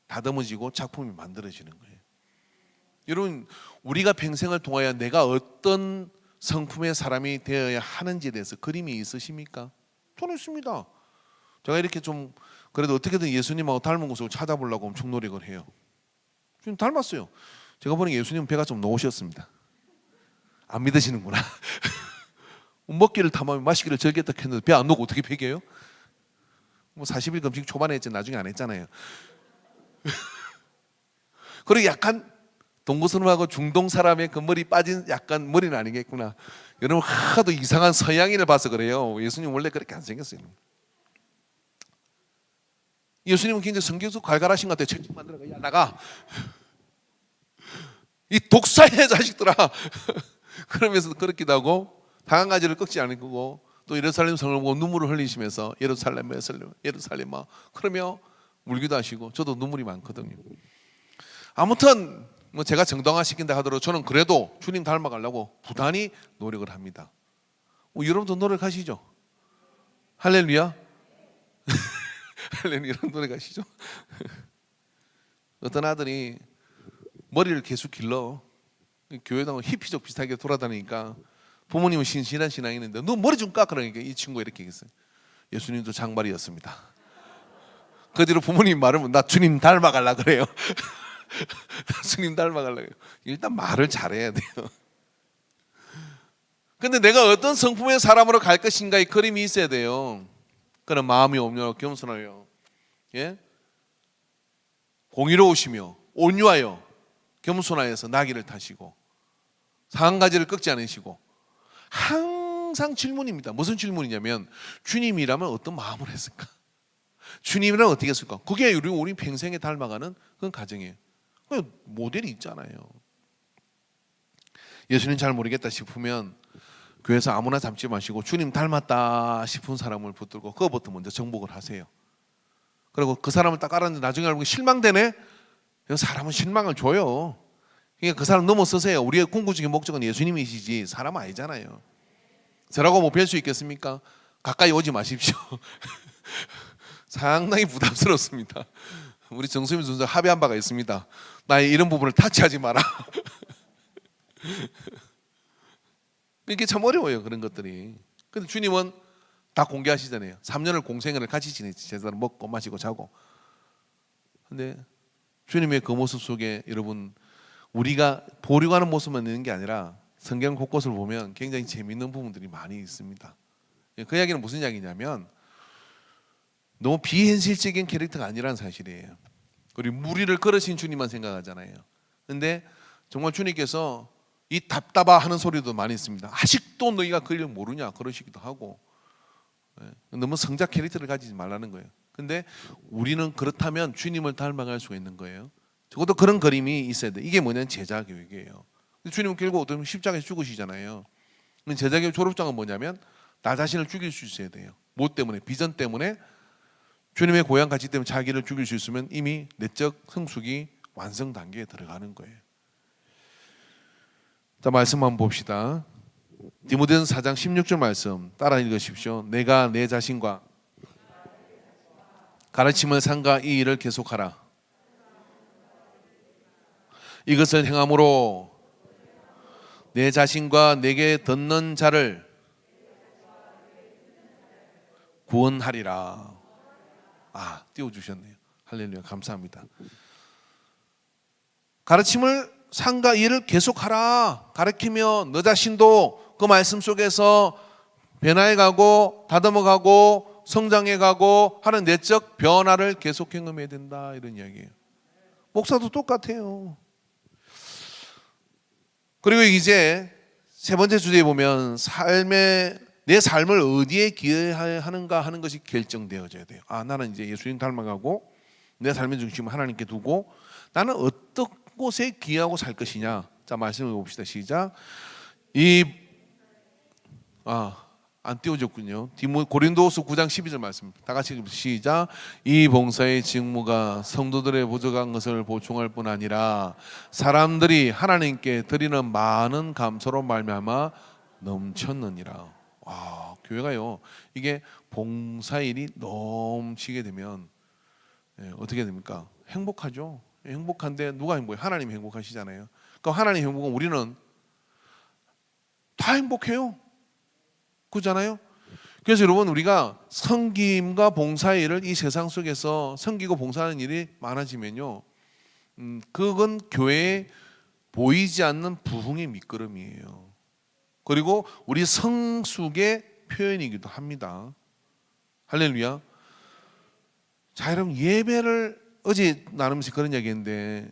다듬어지고 작품이 만들어지는 거예요. 여러분, 우리가 평생을 통하여 내가 어떤 성품의 사람이 되어야 하는지에 대해서 그림이 있으십니까? 저는 있습니다. 제가 이렇게 좀 그래도 어떻게든 예수님하고 닮은 모습을 찾아보려고 엄청 노력을 해요. 좀 닮았어요. 제가 보니 예수님은 배가 좀 놓으셨습니다. 안 믿으시는구나. 먹기를 탐하면 마시기를 즐겼다 했는데 배 안 놓고 어떻게 배겨요? 뭐 40일 금식 초반에 했지 나중에 안 했잖아요. 그리고 약간 동고스름하고 중동 사람의 그 머리 빠진 약간 머리는 아니겠구나. 여러분 하도 이상한 서양인을 봐서 그래요. 예수님 원래 그렇게 안 생겼어요. 예수님은 굉장히 성경적 갈갈하신 것 같아요. 책찍 만들어가. 야 나가. 이 독사의 자식들아. 그러면서 그렇기도 하고 다한 가지를 꺾지 않을 거고 또 예루살렘 성을 보고 눈물을 흘리시면서 예루살렘아 그러며 울기도 하시고 저도 눈물이 많거든요. 아무튼 뭐 제가 정당화시킨다 하더라도 저는 그래도 주님 닮아가려고 부단히 노력을 합니다. 여러분도 노력하시죠? 할렐루야. 할렐루야. 노력하시죠? 어떤 아들이 머리를 계속 길러. 교회당 히피족 비슷하게 돌아다니니까 부모님은 신실한 신앙인인데 너 머리 좀 깎아. 그러니까 이 친구가 이렇게 얘기했어요. 예수님도 장발이었습니다. 그 뒤로 부모님 말하면 나 주님 닮아갈라 그래요. 나 주님 닮아갈라 그래요. 일단 말을 잘해야 돼요. 근데 내가 어떤 성품의 사람으로 갈 것인가의 그림이 있어야 돼요. 그런 마음이 없냐, 겸손하여, 예? 공의로우시며 온유하여 겸손하여서 나귀를 타시고 상가지를 꺾지 않으시고. 항상 질문입니다. 무슨 질문이냐면 주님이라면 어떤 마음을 했을까? 주님이라면 어떻게 했을까? 그게 우리 평생에 닮아가는 그런 가정이에요. 그 모델이 있잖아요. 예수님 잘 모르겠다 싶으면 교회에서 아무나 닮지 마시고 주님 닮았다 싶은 사람을 붙들고 그거부터 먼저 정복을 하세요. 그리고 그 사람을 딱 알았는데 나중에 알고 실망되네? 사람은 실망을 줘요. 그러니까 그 사람 넘어서세요. 우리의 궁극적인 목적은 예수님이시지 사람 아니잖아요. 저라고 뭐 뵐 수 있겠습니까? 가까이 오지 마십시오. 상당히 부담스럽습니다. 우리 정수민 선수 합의한 바가 있습니다. 나의 이런 부분을 타치하지 마라. 이게 참 어려워요, 그런 것들이. 근데 주님은 다 공개하시잖아요. 3년을 공생애를 같이 지내지. 제사를 먹고 마시고 자고. 근데 주님의 그 모습 속에 여러분 우리가 보려고 하는 모습만 있는 게 아니라 성경 곳곳을 보면 굉장히 재미있는 부분들이 많이 있습니다. 그 이야기는 무슨 이야기냐면 너무 비현실적인 캐릭터가 아니라는 사실이에요. 우리 무리를 걸으신 주님만 생각하잖아요. 근데 정말 주님께서 이 답답하 하는 소리도 많이 있습니다. 아직도 너희가 그 일을 모르냐 그러시기도 하고. 너무 성자 캐릭터를 가지지 말라는 거예요. 근데 우리는 그렇다면 주님을 닮아갈 수가 있는 거예요. 적어도 그런 그림이 있어야 돼. 이게 뭐냐면 제자 교육이에요. 주님은 결국 어떤 십자가에서 죽으시잖아요. 제자 교육 졸업장은 뭐냐면 나 자신을 죽일 수 있어야 돼요. 뭐 때문에? 비전 때문에. 주님의 고향 가치 때문에 자기를 죽일 수 있으면 이미 내적 성숙이 완성 단계에 들어가는 거예요. 자, 말씀 한번 봅시다. 디모데전서 4장 16절 말씀 따라 읽으십시오. 내가 내 자신과 가르침을 삼가 이 일을 계속하라. 이것을 행함으로 내 자신과 내게 듣는 자를 구원하리라. 띄워주셨네요. 할렐루야, 감사합니다. 가르침을 삼가 이 일을 계속하라. 가르치며 너 자신도 그 말씀 속에서 변화해가고 다듬어가고 성장해가고 하는 내적 변화를 계속 경험해야 된다, 이런 이야기예요. 목사도 똑같아요. 그리고 이제 세 번째 주제에 보면 내 삶을 어디에 기여하는가 하는 것이 결정되어져야 돼요. 나는 이제 예수님 닮아가고 내 삶의 중심을 하나님께 두고 나는 어떤 곳에 기여하고 살 것이냐. 자, 말씀을 봅시다. 시작. 안 띄워졌군요. 고린도후서 9장 12절 말씀 다 같이 시작. 이 봉사의 직무가 성도들의 부족한 것을 보충할 뿐 아니라 사람들이 하나님께 드리는 많은 감사로 말미암아 넘쳤느니라. 교회가요, 이게 봉사일이 넘치게 되면 어떻게 됩니까? 행복하죠. 행복한데 누가 행복해요? 하나님이 행복하시잖아요. 그러니까 하나님 행복은 우리는 다 행복해요. 그렇잖아요. 그래서 여러분 우리가 섬김과 봉사의 일을 이 세상 속에서 섬기고 봉사하는 일이 많아지면요, 그건 교회에 보이지 않는 부흥의 밑거름이에요. 그리고 우리 성숙의 표현이기도 합니다. 할렐루야. 자, 여러분 예배를 어제 나누면서 그런 얘기했는데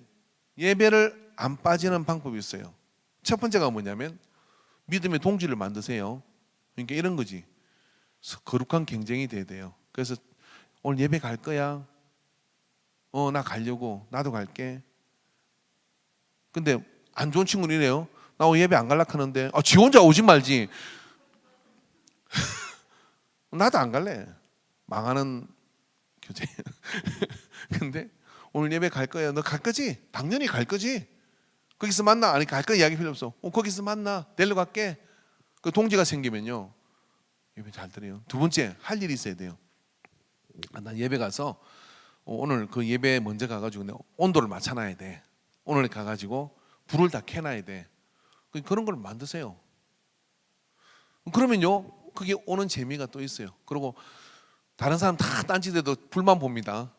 예배를 안 빠지는 방법이 있어요. 첫 번째가 뭐냐면 믿음의 동지를 만드세요. 그러니까 이런 거지. 거룩한 경쟁이 돼야 돼요. 그래서 오늘 예배 갈 거야? 나 가려고. 나도 갈게. 근데 안 좋은 친구는 이래요. 나 오늘 예배 안 갈라 하는데 지 혼자 오지 말지. 나도 안 갈래. 망하는 교제. 근데 오늘 예배 갈 거야. 너 갈 거지? 당연히 갈 거지. 거기서 만나. 아니 갈 거 이야기 필요 없어. 거기서 만나. 데려갈게. 그 동지가 생기면요, 예배 잘 드려요. 두 번째 할 일이 있어야 돼요. 난 예배 가서 오늘 그 예배에 먼저 가가지고 온도를 맞춰놔야 돼. 오늘 가가지고 불을 다 켜놔야 돼. 그런 걸 만드세요. 그러면요, 그게 오는 재미가 또 있어요. 그리고 다른 사람 다 딴짓해도 불만 봅니다.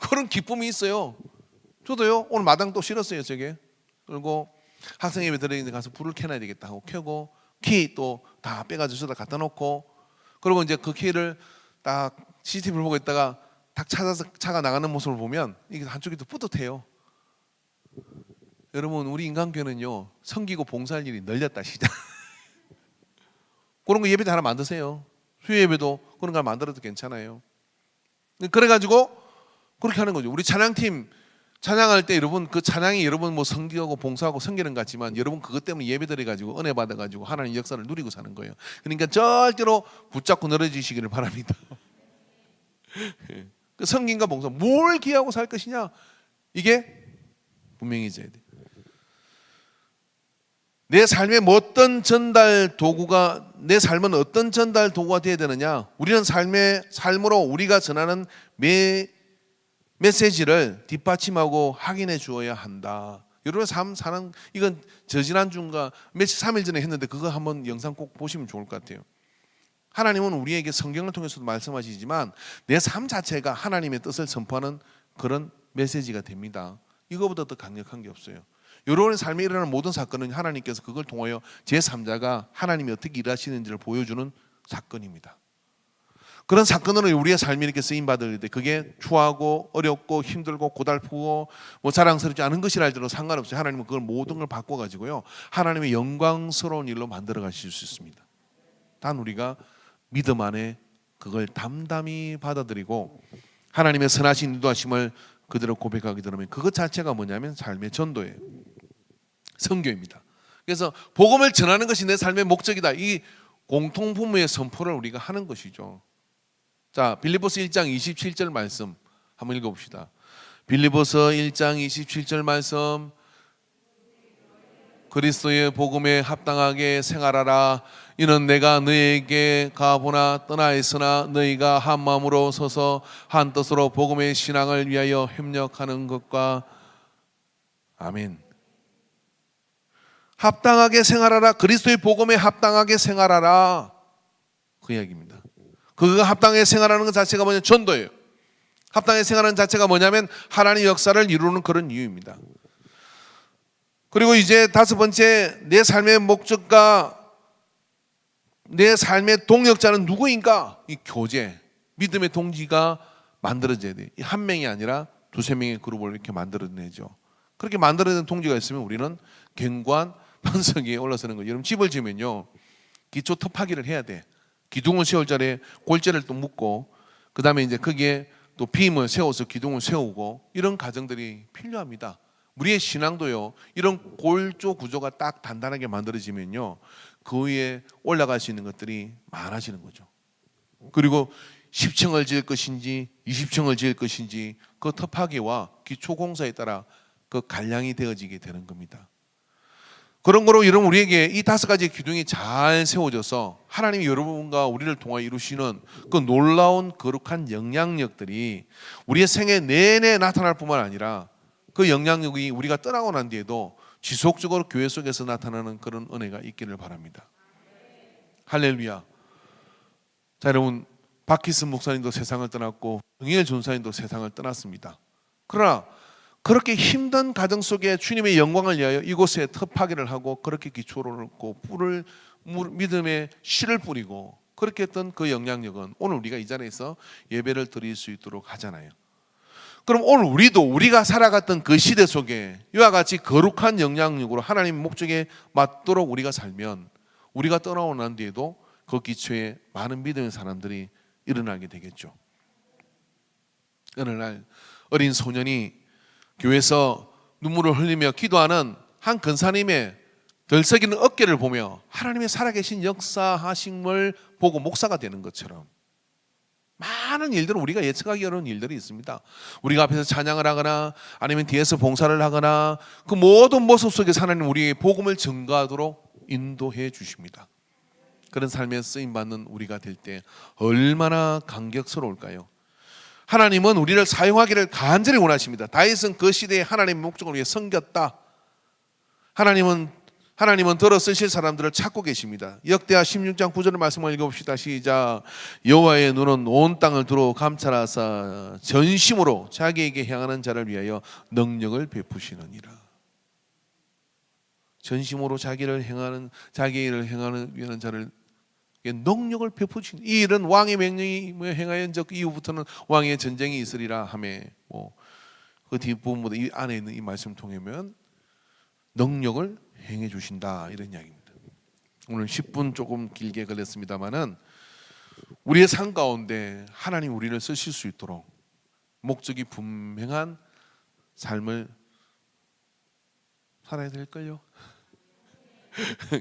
그런 기쁨이 있어요. 저도요, 오늘 마당 또 실었어요, 저게. 그리고 학생 예배 드리는데 가서 불을 켜놔야 되겠다 하고 켜고, 키 또 다 빼가지고 저다 갖다 놓고, 그리고 이제 그 키를 딱 CCTV를 보고 있다가 딱 찾아서 차가 나가는 모습을 보면 이게 한쪽이 또 뿌듯해요. 여러분, 우리 인간교회는요, 섬기고 봉사할 일이 널렸다 시작. 그런 거 예배 다 하나 만드세요. 수요 예배도 그런 거 만들어도 괜찮아요. 그래가지고 그렇게 하는 거죠. 우리 찬양팀 찬양할 때 여러분, 그 찬양이 여러분 뭐 섬기고 봉사하고 섬기는 것 같지만 여러분 그것 때문에 예배 드려가지고 은혜 받아가지고 하나님 역사를 누리고 사는 거예요. 그러니까 절대로 붙잡고 늘어지시기를 바랍니다. 그 섬김과 봉사, 뭘 기하고 살 것이냐, 이게 분명히 있어야 돼. 내 삶의 어떤 전달 도구가, 내 삶은 어떤 전달 도구가 되어야 되느냐? 우리는 삶으로 우리가 전하는 메시지를 뒷받침하고 확인해 주어야 한다. 여러분 삶 사는, 이건 저지난주인가 며칠 3일 전에 했는데 그거 한번 영상 꼭 보시면 좋을 것 같아요. 하나님은 우리에게 성경을 통해서도 말씀하시지만 내 삶 자체가 하나님의 뜻을 선포하는 그런 메시지가 됩니다. 이거보다 더 강력한 게 없어요. 여러분의 삶에 일어나는 모든 사건은 하나님께서 그걸 통하여 제3자가 하나님이 어떻게 일하시는지를 보여주는 사건입니다. 그런 사건으로 우리의 삶이 이렇게 쓰임받을 때 그게 추하고 어렵고 힘들고 고달프고 뭐 자랑스럽지 않은 것이라 할지라도 상관없어요. 하나님은 그걸 모든 걸 바꿔가지고요, 하나님의 영광스러운 일로 만들어 가실 수 있습니다. 단 우리가 믿음 안에 그걸 담담히 받아들이고 하나님의 선하신 인도하심을 그대로 고백하게 되면 그것 자체가 뭐냐면 삶의 전도예요. 선교입니다. 그래서 복음을 전하는 것이 내 삶의 목적이다. 이 공통분모의 선포를 우리가 하는 것이죠. 자, 빌립보서 1장 27절 말씀 한번 읽어봅시다. 빌립보서 1장 27절 말씀. 그리스도의 복음에 합당하게 생활하라. 이는 내가 너희에게 가보나 떠나 있으나 너희가 한 마음으로 서서 한 뜻으로 복음의 신앙을 위하여 협력하는 것과. 아멘. 합당하게 생활하라. 그리스도의 복음에 합당하게 생활하라. 그 이야기입니다. 그가 합당하게 생활하는 것 자체가 뭐냐면 전도예요. 합당하게 생활하는 자체가 뭐냐면 하나님의 역사를 이루는 그런 이유입니다. 그리고 이제 다섯 번째, 내 삶의 목적과 내 삶의 동역자는 누구인가? 이 교제, 믿음의 동지가 만들어져야 돼요. 한 명이 아니라 두세 명의 그룹을 이렇게 만들어내죠. 그렇게 만들어낸 동지가 있으면 우리는 견고한 반석 위에 올라서는 거예요. 여러분 집을 지으면요, 기초 터파기를 해야 돼. 기둥을 세울 자리에 골재를 또 묶고, 그 다음에 이제 거기에 또 빔을 세워서 기둥을 세우고, 이런 과정들이 필요합니다. 우리의 신앙도요, 이런 골조 구조가 딱 단단하게 만들어지면요, 그 위에 올라갈 수 있는 것들이 많아지는 거죠. 그리고 10층을 지을 것인지 20층을 지을 것인지 그 터파기와 기초 공사에 따라 그 간량이 되어지게 되는 겁니다. 그런 거로 여러분, 우리에게 이 다섯 가지 기둥이 잘 세워져서 하나님이 여러분과 우리를 통하여 이루시는 그 놀라운 거룩한 영향력들이 우리의 생애 내내 나타날 뿐만 아니라 그 영향력이 우리가 떠나고 난 뒤에도 지속적으로 교회 속에서 나타나는 그런 은혜가 있기를 바랍니다. 할렐루야. 자, 여러분, 박희순 목사님도 세상을 떠났고 정의열 전사님도 세상을 떠났습니다. 그러나 그렇게 힘든 가정 속에 주님의 영광을 위하여 이곳에 터파기를 하고 그렇게 기초를 놓고 뿔을 믿음의 씨를 뿌리고 그렇게 했던 그 영향력은 오늘 우리가 이 자리에서 예배를 드릴 수 있도록 하잖아요. 그럼 오늘 우리가 살아갔던 그 시대 속에 이와 같이 거룩한 영향력으로 하나님의 목적에 맞도록 우리가 살면 우리가 떠나고 난 뒤에도 그 기초에 많은 믿음의 사람들이 일어나게 되겠죠. 어느 날 어린 소년이 교회에서 눈물을 흘리며 기도하는 한 근사님의 들썩이는 어깨를 보며 하나님의 살아계신 역사하심을 보고 목사가 되는 것처럼 많은 일들은 우리가 예측하기 어려운 일들이 있습니다. 우리가 앞에서 찬양을 하거나 아니면 뒤에서 봉사를 하거나 그 모든 모습 속에서 하나님 우리의 복음을 증거하도록 인도해 주십니다. 그런 삶에 쓰임받는 우리가 될 때 얼마나 감격스러울까요? 하나님은 우리를 사용하기를 간절히 원하십니다. 다윗은 그 시대에 하나님의 목적을 위해 섬겼다. 하나님은 들어 쓰실 사람들을 찾고 계십니다. 역대하 16장 9절의 말씀을 읽어봅시다. 시작. 여호와의 눈은 온 땅을 두루 감찰하사 전심으로 자기에게 향하는 자를 위하여 능력을 베푸시느니라. 전심으로 자기를 행하는 위하는 자를 능력을 베푸시는 이 일은 왕의 명령이 행하여 적 이후부터는 왕의 전쟁이 있으리라 하며 그 뒷부분보다 이 안에 있는 이 말씀 통하면 능력을 행해 주신다 이런 이야기입니다. 오늘 10분 조금 길게 걸렸습니다만은 우리의 삶 가운데 하나님 우리를 쓰실 수 있도록 목적이 분명한 삶을 살아야 될걸요.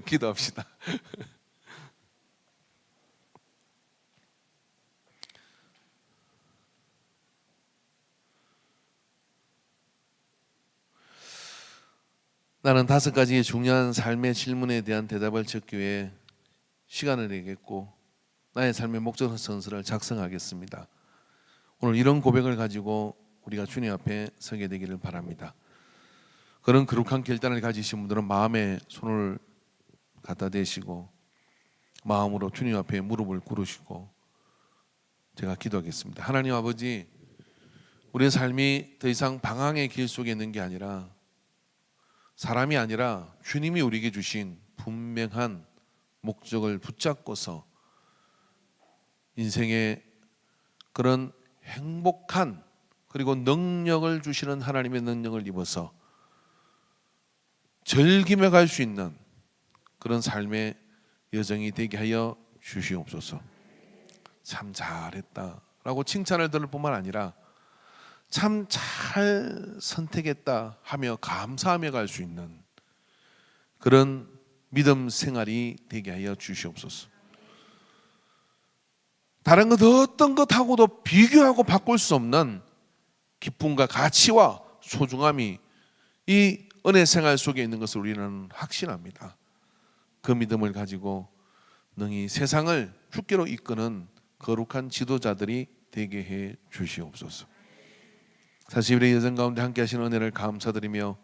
기도합시다. 나는 5가지의 중요한 삶의 질문에 대한 대답을 찾기 위해 시간을 내겠고 나의 삶의 목적선서를 작성하겠습니다. 오늘 이런 고백을 가지고 우리가 주님 앞에 서게 되기를 바랍니다. 그런 거룩한 결단을 가지신 분들은 마음에 손을 갖다 대시고 마음으로 주님 앞에 무릎을 꿇으시고 제가 기도하겠습니다. 하나님 아버지, 우리의 삶이 더 이상 방황의 길 속에 있는 게 아니라 사람이 아니라 주님이 우리에게 주신 분명한 목적을 붙잡고서 인생의 그런 행복한 그리고 능력을 주시는 하나님의 능력을 입어서 즐기며 갈 수 있는 그런 삶의 여정이 되게 하여 주시옵소서. 참 잘했다라고 칭찬을 들을 뿐만 아니라 참 잘 선택했다 하며 감사하며 갈 수 있는 그런 믿음 생활이 되게 하여 주시옵소서. 다른 것 어떤 것하고도 비교하고 바꿀 수 없는 기쁨과 가치와 소중함이 이 은혜 생활 속에 있는 것을 우리는 확신합니다. 그 믿음을 가지고 능히 세상을 주께로 이끄는 거룩한 지도자들이 되게 해 주시옵소서. 40일의 여정 가운데 함께 하시는 은혜를 감사드리며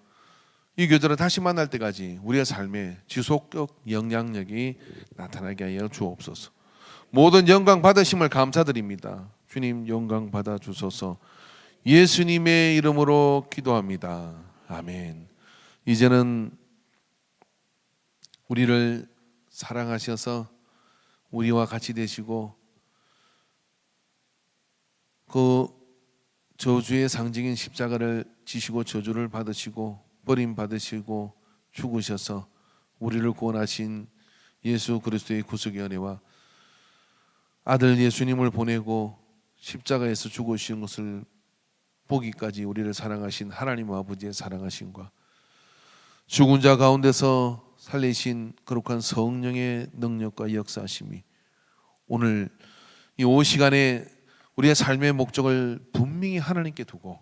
이 교제를 다시 만날 때까지 우리의 삶에 지속적 영향력이 나타나게 하여 주옵소서. 모든 영광 받으심을 감사드립니다. 주님 영광 받아 주소서. 예수님의 이름으로 기도합니다. 아멘. 이제는 우리를 사랑하셔서 우리와 같이 되시고 그 저주의 상징인 십자가를 지시고 저주를 받으시고 버림받으시고 죽으셔서 우리를 구원하신 예수 그리스도의 구속의 은혜와 아들 예수님을 보내고 십자가에서 죽으신 것을 보기까지 우리를 사랑하신 하나님 아버지의 사랑하심과 죽은 자 가운데서 살리신 거룩한 성령의 능력과 역사하심이 오늘 이 오후 시간에 우리의 삶의 목적을 분명히 하나님께 두고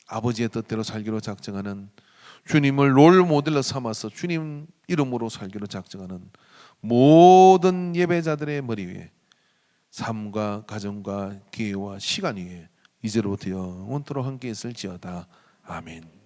아버지의 뜻대로 살기로 작정하는 주님을 롤 모델로 삼아서 주님 이름으로 살기로 작정하는 모든 예배자들의 머리 위에 삶과 가정과 기회와 시간 위에 이제로부터 영원토록 함께 있을지어다. 아멘.